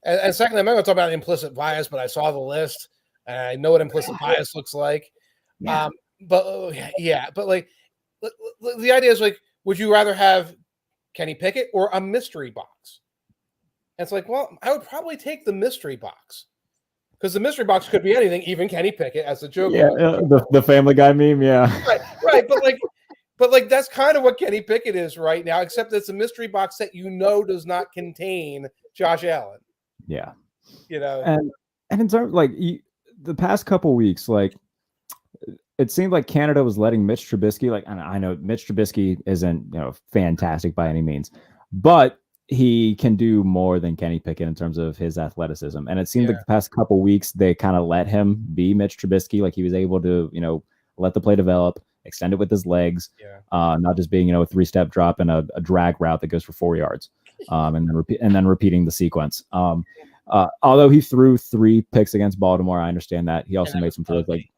and secondly, I'm not going to talk about implicit bias, but I saw the list and I know what implicit bias looks like. Yeah. But like the idea is, like, would you rather have Kenny Pickett or a mystery box? And it's like, well, I would probably take the mystery box, because the mystery box could be anything, even Kenny Pickett, as the joke. Yeah, the Family Guy meme. Yeah, right. But that's kind of what Kenny Pickett is right now, except it's a mystery box that does not contain Josh Allen. Yeah, and in terms the past couple weeks, like, it seemed like Canada was letting Mitch Trubisky, like, and I know Mitch Trubisky isn't, fantastic by any means, but he can do more than Kenny Pickett in terms of his athleticism. And it seemed like the past couple weeks they kind of let him be Mitch Trubisky, like he was able to, let the play develop, extend it with his legs, not just being, a 3-step drop and a drag route that goes for 4 yards, and then repeating the sequence. Although he threw 3 picks against Baltimore, I understand that. He also made some throws like,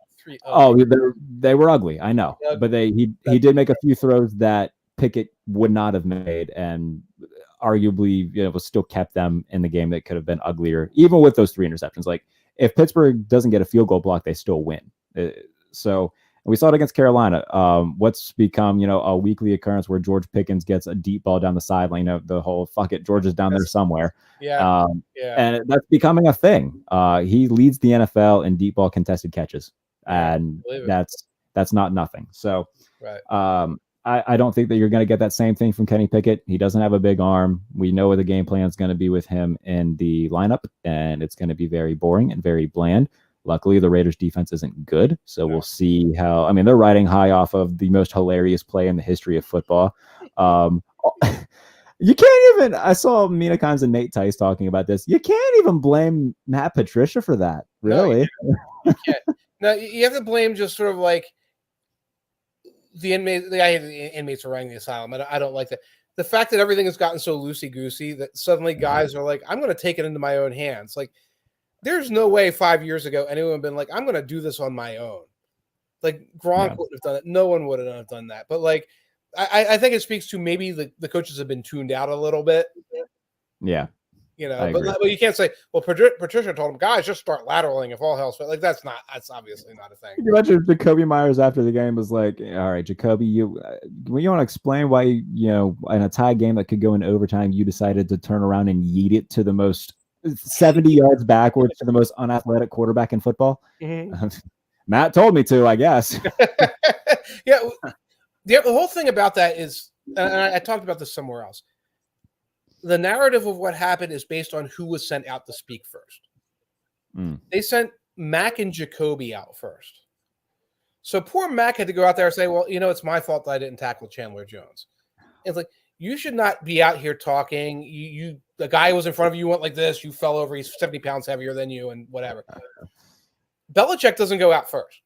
they were ugly. I know, but he did make a few throws that Pickett would not have made, and arguably, was still kept them in the game that could have been uglier, even with those 3 interceptions. Like if Pittsburgh doesn't get a field goal block, they still win. So we saw it against Carolina. What's become, a weekly occurrence where George Pickens gets a deep ball down the sideline. The whole fuck it, George is down there somewhere. And that's becoming a thing. He leads the NFL in deep ball contested catches, and that's not nothing. So, I don't think that you're going to get that same thing from Kenny Pickett. He doesn't have a big arm. We know what the game plan is going to be with him in the lineup, and it's going to be very boring and very bland. Luckily, the Raiders defense isn't good, so we'll see how. I mean, they're riding high off of the most hilarious play in the history of football. You can't even. I saw Mina Kimes and Nate Tice talking about this. You can't even blame Matt Patricia for that. Really? No, you can't. No, you have to blame just sort of like the inmates. I hate the inmates are running the asylum. I don't like that. The fact that everything has gotten so loosey goosey that suddenly guys are like, "I'm going to take it into my own hands." Like, there's no way 5 years ago anyone would have been like, "I'm going to do this on my own." Like Gronk wouldn't have done it. No one would have done that. But like, I think it speaks to maybe the coaches have been tuned out a little bit. Yeah. But you can't say, well, Patricia told him, guys, just start lateraling if all hell's like that's obviously not a thing. You imagine Jacoby Myers after the game was like, all right, Jacoby, you want to explain why, in a tie game that could go in overtime, you decided to turn around and yeet it to the most 70 yards backwards to the most unathletic quarterback in football? Mm-hmm. Matt told me to, I guess. Yeah. The whole thing about that is, and I talked about this somewhere else, the narrative of what happened is based on who was sent out to speak first. They sent Mac and Jacoby out first. So poor Mac had to go out there and say, well, it's my fault that I didn't tackle Chandler Jones. It's like, you should not be out here talking. The guy who was in front of you went like this. You fell over. He's 70 pounds heavier than you and whatever. Belichick doesn't go out first.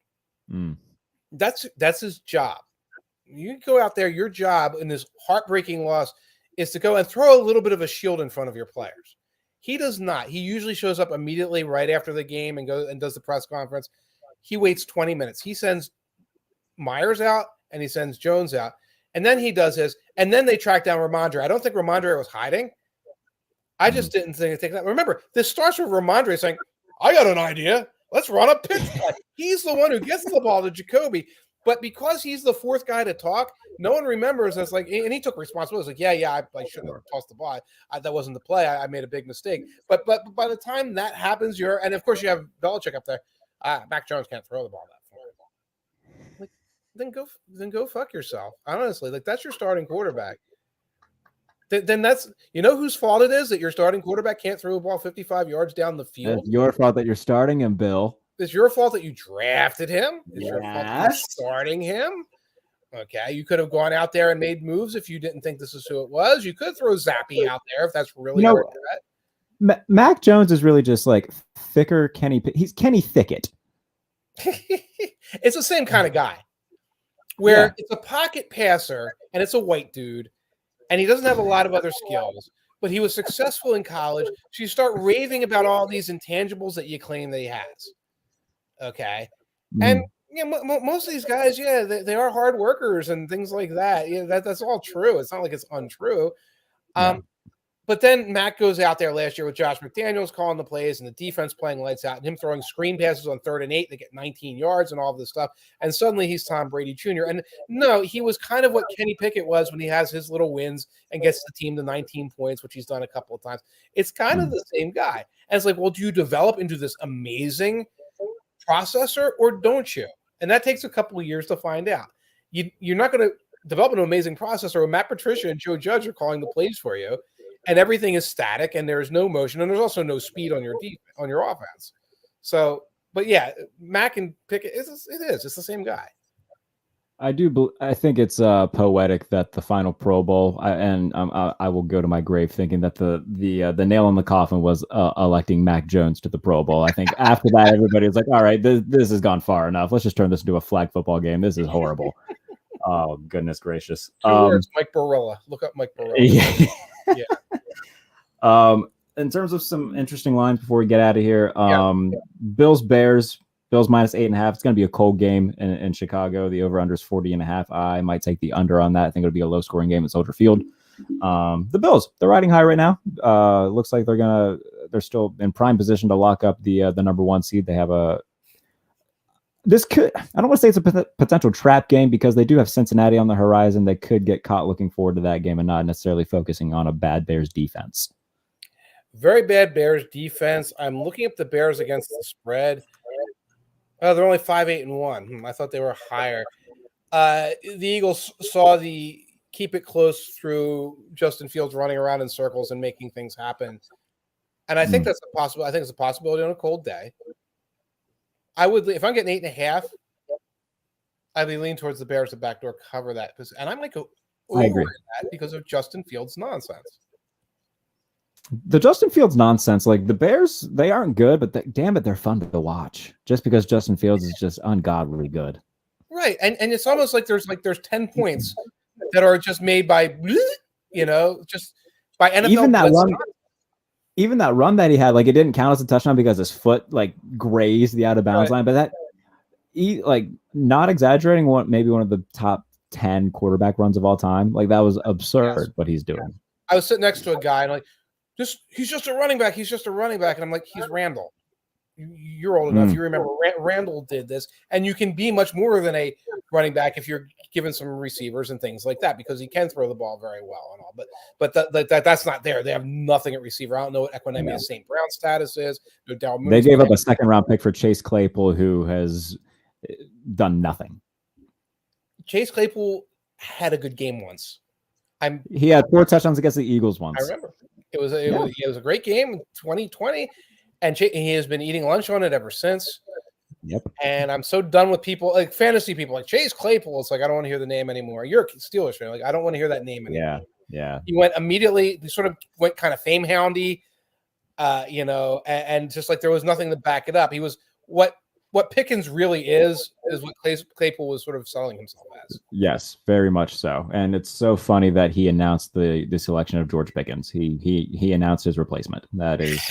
That's his job. You go out there, your job in this heartbreaking loss is to go and throw a little bit of a shield in front of your players. He does not. He usually shows up immediately right after the game and goes and does the press conference. He waits 20 minutes. He sends Myers out and he sends Jones out. And then he does his, and then they track down Ramondre. I don't think Ramondre was hiding. I just didn't think that. Remember, this starts with Ramondre saying, I got an idea. Let's run a pitch play. He's the one who gets the ball to Jacoby. But because he's the fourth guy to talk, no one remembers. It's like, and he took responsibility. It's like, I shouldn't have tossed the ball. That wasn't the play. I made a big mistake. But by the time that happens, and of course you have Belichick up there. Mac Jones can't throw the ball that far. Like, then go fuck yourself. Honestly, like that's your starting quarterback. Then that's whose fault it is that your starting quarterback can't throw a ball 55 yards down the field. It's your fault that you're starting him, Bill. It's your fault that you drafted him. It's your fault that you're starting him. Okay, you could have gone out there and made moves if you didn't think this is who it was. You could throw Zappy out there if that's really hard to do. Mac Jones is really just like thicker Kenny. He's Kenny Thicket. It's the same kind of guy where it's a pocket passer and it's a white dude and he doesn't have a lot of other skills, but he was successful in college. So you start raving about all these intangibles that you claim that he has. Okay. And most of these guys, they are hard workers and things like that. Yeah, that's all true. It's not like it's untrue. But then Mac goes out there last year with Josh McDaniels calling the plays and the defense playing lights out and him throwing screen passes on 3rd and 8 that get 19 yards and all of this stuff. And suddenly he's Tom Brady Jr. And no, he was kind of what Kenny Pickett was when he has his little wins and gets the team to 19 points, which he's done a couple of times. It's kind of the same guy. And it's like, well, do you develop into this amazing processor or don't you? And that takes a couple of years to find out. You're not going to develop an amazing processor when Matt Patricia and Joe Judge are calling the plays for you. And everything is static, and there's no motion, and there's also no speed on your offense. So But yeah, Mack and Pickett, it is. It's the same guy. I think it's poetic that the final Pro Bowl, I will go to my grave thinking that the nail in the coffin was electing Mac Jones to the Pro Bowl. I think after that, everybody was like, all right, this has gone far enough. Let's just turn this into a flag football game. This is horrible. Oh, goodness gracious. 2 words, Mike Barilla. Look up Mike Barilla. Yeah. In terms of some interesting lines before we get out of here, Bills Bears. Bills minus 8.5. It's going to be a cold game in Chicago. The over-under is 40.5. I might take the under on that. I think it'll be a low-scoring game at Soldier Field. The Bills, they're riding high right now. Looks like they're still in prime position to lock up the number 1 seed. They have I don't want to say it's a potential trap game because they do have Cincinnati on the horizon. They could get caught looking forward to that game and not necessarily focusing on a bad Bears defense. Very bad Bears defense. I'm looking up the Bears against the spread. Oh, they're only 5-8-1. I thought they were higher. The Eagles saw the keep it close through Justin Fields running around in circles and making things happen. And I think that's a possible. I think it's a possibility on a cold day. I would, if I'm getting 8.5, I'd be leaning towards the Bears to backdoor cover that. And I might go over that because of Justin Fields' nonsense. The Justin Fields nonsense, like the Bears, they aren't good, but damn it, they're fun to watch. Just because Justin Fields is just ungodly good, right? And it's almost like there's 10 points that are just made by, just by NFL. Even that run that he had, like it didn't count as a touchdown because his foot like grazed the out of bounds line. But not exaggerating, maybe one of the top 10 quarterback runs of all time. Like that was absurd what he's doing. I was sitting next to a guy and he's just a running back. He's just a running back. And I'm like, he's Randall. You're old enough. You remember Randall did this. And you can be much more than a running back if you're given some receivers and things like that because he can throw the ball very well and all. But that's not there. They have nothing at receiver. I don't know what Equanimeous St. Brown status is. They gave up a 2nd-round pick for Chase Claypool, who has done nothing. Chase Claypool had a good game once. He had 4 touchdowns against the Eagles once. I remember. It was a great game in 2020, and he has been eating lunch on it ever since. Yep. And I'm so done with people like fantasy people like Chase Claypool. It's like I don't want to hear the name anymore. You're a Steelers fan. Like I don't want to hear that name anymore. Yeah. He went immediately. He sort of went kind of fame houndy, and just like there was nothing to back it up. He was what Pickens really is what Claypool was sort of selling himself as. Yes, very much so. And it's so funny that he announced the selection of George Pickens. He announced his replacement. That is,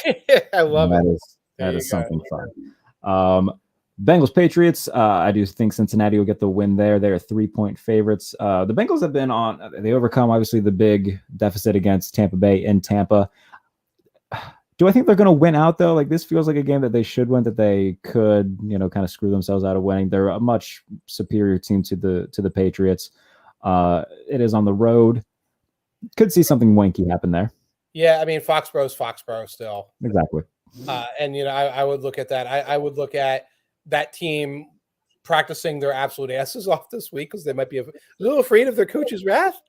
I love it. That is something fun. Bengals Patriots. I do think Cincinnati will get the win there. They're 3-point favorites. The Bengals have been they overcome obviously the big deficit against Tampa Bay in Tampa. Do I think they're going to win out though? Like this feels like a game that they should win, that they could, kind of screw themselves out of winning. They're a much superior team to the Patriots. It is on the road. Could see something wanky happen there. Yeah, I mean Foxborough's Foxborough still. Exactly. And I would look at that. I would look at that team practicing their absolute asses off this week because they might be a little afraid of their coach's wrath.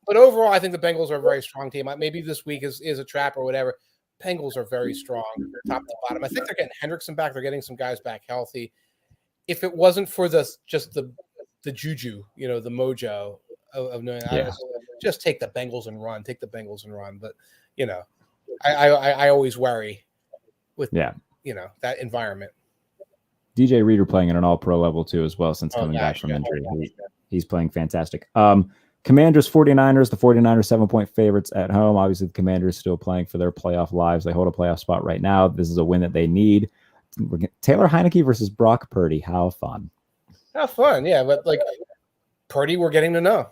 But overall, I think the Bengals are a very strong team. Maybe this week is a trap or whatever. Bengals are very strong, top to bottom. I think they're getting Hendrickson back. They're getting some guys back healthy. If it wasn't for the juju, the mojo of knowing, just take the Bengals and run. Take the Bengals and run. But I always worry with that environment. DJ Reader playing at an all-pro level too as well since coming back from injury. He's playing fantastic. Commanders 49ers, the 49ers 7-point favorites at home. Obviously, the Commanders still playing for their playoff lives. They hold a playoff spot right now. This is a win that they need. Taylor Heineke versus Brock Purdy. How fun. How fun, yeah. But like Purdy, we're getting to know.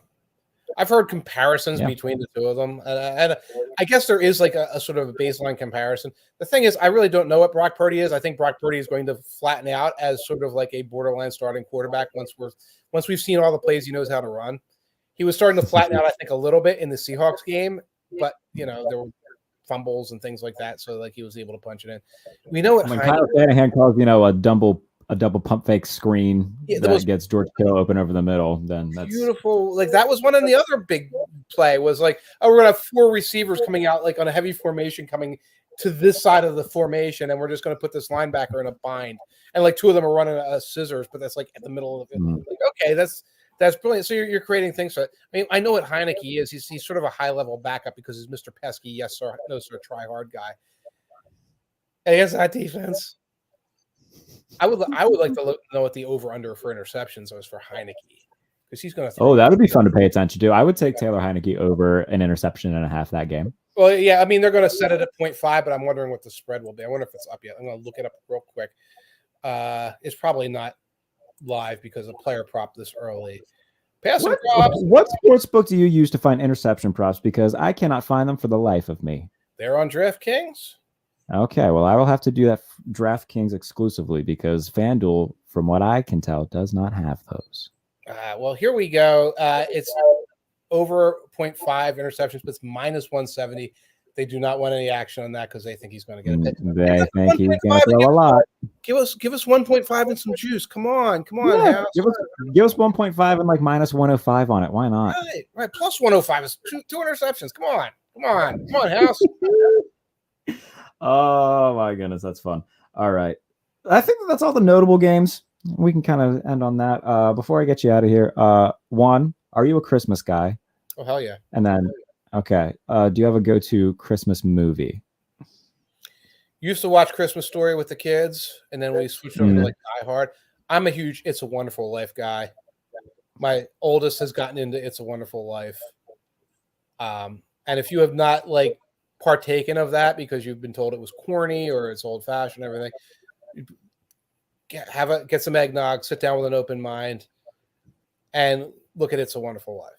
I've heard comparisons between the two of them. And I guess there is like a sort of a baseline comparison. The thing is, I really don't know what Brock Purdy is. I think Brock Purdy is going to flatten out as sort of like a borderline starting quarterback once we've seen all the plays he knows how to run. He was starting to flatten out, I think, a little bit in the Seahawks game, but there were fumbles and things like that, so like he was able to punch it in. We know what Kyle Shanahan calls a double pump fake screen that gets George Kittle open over the middle. Then that's beautiful. Like that was one of the other big play was like, we're gonna have 4 receivers coming out like on a heavy formation coming to this side of the formation, and we're just going to put this linebacker in a bind. And like two of them are running scissors, but that's like at the middle of it. Like, okay, that's brilliant. So you're creating things for it. I mean, I know what Heineke is. He's sort of a high level backup because he's Mr. Pesky, yes sir, no sir, try hard guy. And he has that defense. I would like to know what the over under for interceptions was for Heineke, because he's going to. Oh, that would be fun to pay attention to. I would take Taylor Heineke over an interception and a half that game. Well, yeah, I mean they're going to set it at 0.5, but I'm wondering what the spread will be. I wonder if it's up yet. I'm going to look it up real quick. It's probably not live because of player prop this early. Passing props. What sports book do you use to find interception props? Because I cannot find them for the life of me. They're on DraftKings. Okay, well, I will have to do that DraftKings exclusively because FanDuel, from what I can tell, does not have those. Well, here we go. It's over 0.5 interceptions, but it's minus 170. They do not want any action on that because they think he's going to get a hit. They think he's going to throw a lot. Give us 1.5 and some juice. Come on. Yeah, give us 1.5 and like minus 105 on it. Why not? Right. Plus 105 is two interceptions. Come on, House. Oh my goodness, that's fun. All right, I think that's all the notable games. We can kind of end on that. Before I get you out of here, one, are you a Christmas guy? Oh hell yeah! And then, okay, do you have a go-to Christmas movie? Used to watch Christmas Story with the kids, and then we switched over to like Die Hard. I'm a huge It's a Wonderful Life guy. My oldest has gotten into It's a Wonderful Life. And if you have not like partaken of that because you've been told it was corny or it's old fashioned, everything, get some eggnog, sit down with an open mind, and look at It's a Wonderful Life.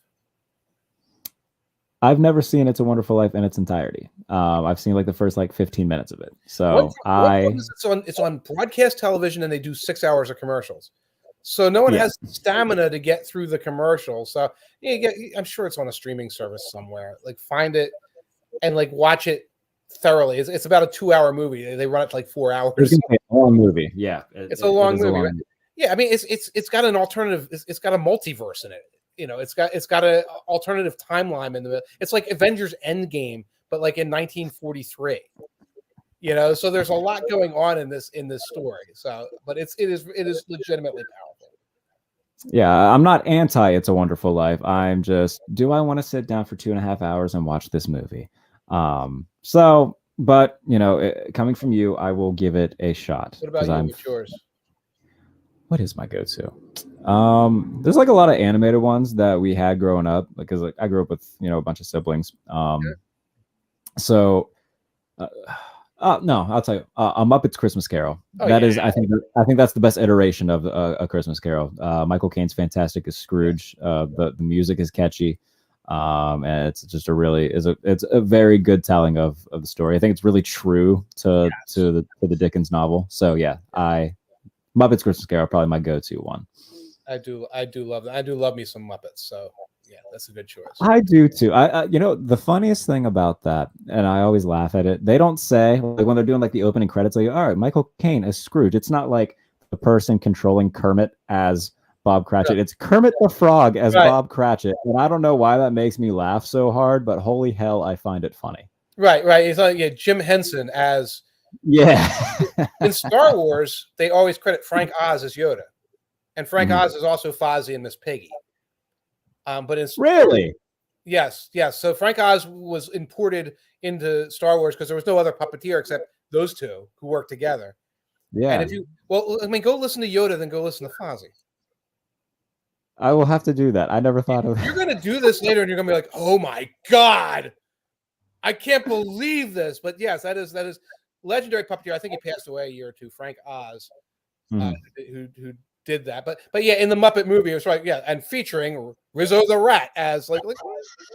I've never seen It's a Wonderful Life in its entirety. I've seen like the first like 15 minutes of it. So it's on broadcast television and they do 6 hours of commercials. So no one has stamina to get through the commercials. So I'm sure it's on a streaming service somewhere. Like find it and like watch it thoroughly. It's about a 2-hour movie. They run it like 4 hours. It's a long movie. Yeah, it's a long movie. Right? Yeah, I mean it's got an alternative. It's got a multiverse in it. You know, it's got an alternative timeline in the. It's like Avengers Endgame, but like in 1943. You know, so there's a lot going on in this story. So, but it is legitimately powerful. Yeah, I'm not anti It's a Wonderful Life. I'm just, do I want to sit down for 2.5 hours and watch this movie? So, but you know, coming from you, I will give it a shot. What about you? What's yours? What is my go-to? There's like a lot of animated ones that we had growing up because like I grew up with, you know, a bunch of siblings. So no, I'll tell you, A Muppet's Christmas Carol. Is, I think that's the best iteration of a Christmas Carol. Michael Caine's fantastic as Scrooge. The music is catchy. And it's just it's a very good telling of the story. I think it's really true to the Dickens novel. So yeah, Muppets Christmas Carol probably my go-to one. I do love that. I do love me some Muppets. So yeah, that's a good choice. I do too. I you know, the funniest thing about that, and I always laugh at it, they don't say, like when they're doing like the opening credits, like, all right, Michael Caine as Scrooge. It's not like the person controlling Kermit as Bob Cratchit. It's Kermit the Frog as Bob Cratchit. And I don't know why that makes me laugh so hard, but holy hell, I find it funny. Right. It's like Jim Henson as in Star Wars, they always credit Frank Oz as Yoda. And Frank Oz is also Fozzie and Miss Piggy. But in really? Yes. So Frank Oz was imported into Star Wars because there was no other puppeteer except those two who worked together. Yeah. And go listen to Yoda, then go listen to Fozzie. I will have to do that. I never thought of that. You're going to do this later and you're going to be like, oh my God, I can't believe this. But yes, that is legendary puppeteer. I think he passed away a year or two. Frank Oz, who did that. But yeah, in the Muppet movie, it was right. Yeah, and featuring Rizzo the Rat as like oh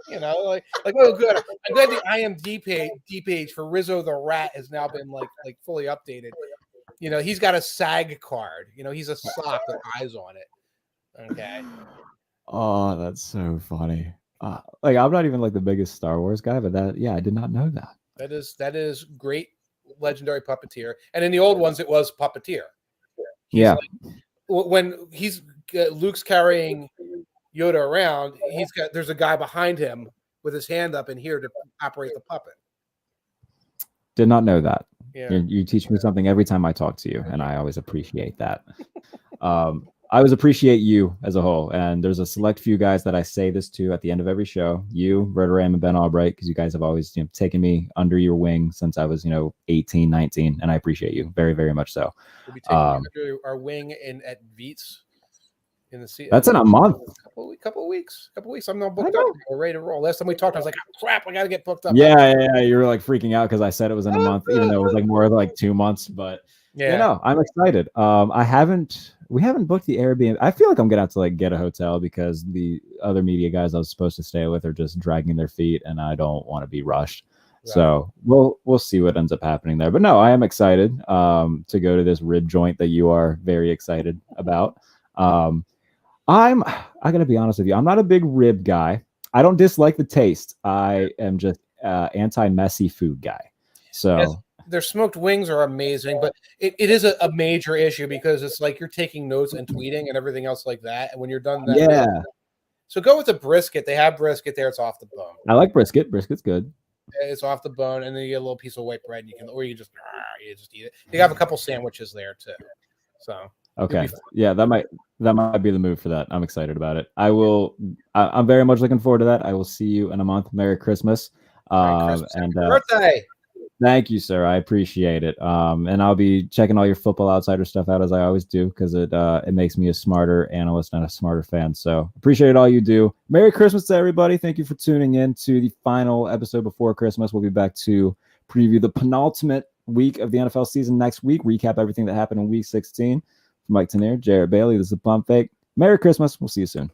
good. I'm glad the IMDb page for Rizzo the Rat has now been like fully updated. You know, he's got a SAG card. You know, he's a sock with eyes on it. Okay. Oh, that's so funny. Like I'm not even like the biggest Star Wars guy, but I did not know that. That is great legendary puppeteer. And in the old ones, it was puppeteer. When Luke's carrying Yoda around, there's a guy behind him with his hand up in here to operate the puppet. Did not know that. Yeah. You teach me something every time I talk to you, and I always appreciate that. I always appreciate you as a whole, and there's a select few guys that I say this to at the end of every show. You, Rotoram, and Ben Albright, because you guys have always taken me under your wing since I was 18, 19, and I appreciate you very, very much so. We'll be taking you under our wing at Veets in the sea. That's in a month. Couple of weeks. I'm not booked up. We're ready to roll. Last time we talked, I was like, oh, crap, I got to get booked up. Yeah. You were like freaking out because I said it was in a month, even though it was like more like 2 months. But no, I'm excited. We haven't booked the Airbnb. I feel like I'm gonna have to like get a hotel because the other media guys I was supposed to stay with are just dragging their feet, and I don't want to be rushed. Right. So we'll see what ends up happening there. But no, I am excited to go to this rib joint that you are very excited about. I gotta be honest with you. I'm not a big rib guy. I don't dislike the taste. I am just anti-messy food guy. So. Yes. Their smoked wings are amazing, but it is a major issue because it's like you're taking notes and tweeting and everything else like that. And when you're done that, so go with the brisket. They have brisket there. It's off the bone. I like brisket. Brisket's good. It's off the bone, and then you get a little piece of white bread. And you can just eat it. You have a couple sandwiches there too. So okay, yeah, that might be the move for that. I'm excited about it. I'm very much looking forward to that. I will see you in a month. Merry Christmas. And birthday. Thank you, sir. I appreciate it. And I'll be checking all your Football Outsider stuff out as I always do because it makes me a smarter analyst and a smarter fan. So appreciate all you do. Merry Christmas to everybody. Thank you for tuning in to the final episode before Christmas. We'll be back to preview the penultimate week of the NFL season next week. Recap everything that happened in Week 16. Mike Tanier, Jarrett Bailey. This is a Pump Fake. Merry Christmas. We'll see you soon.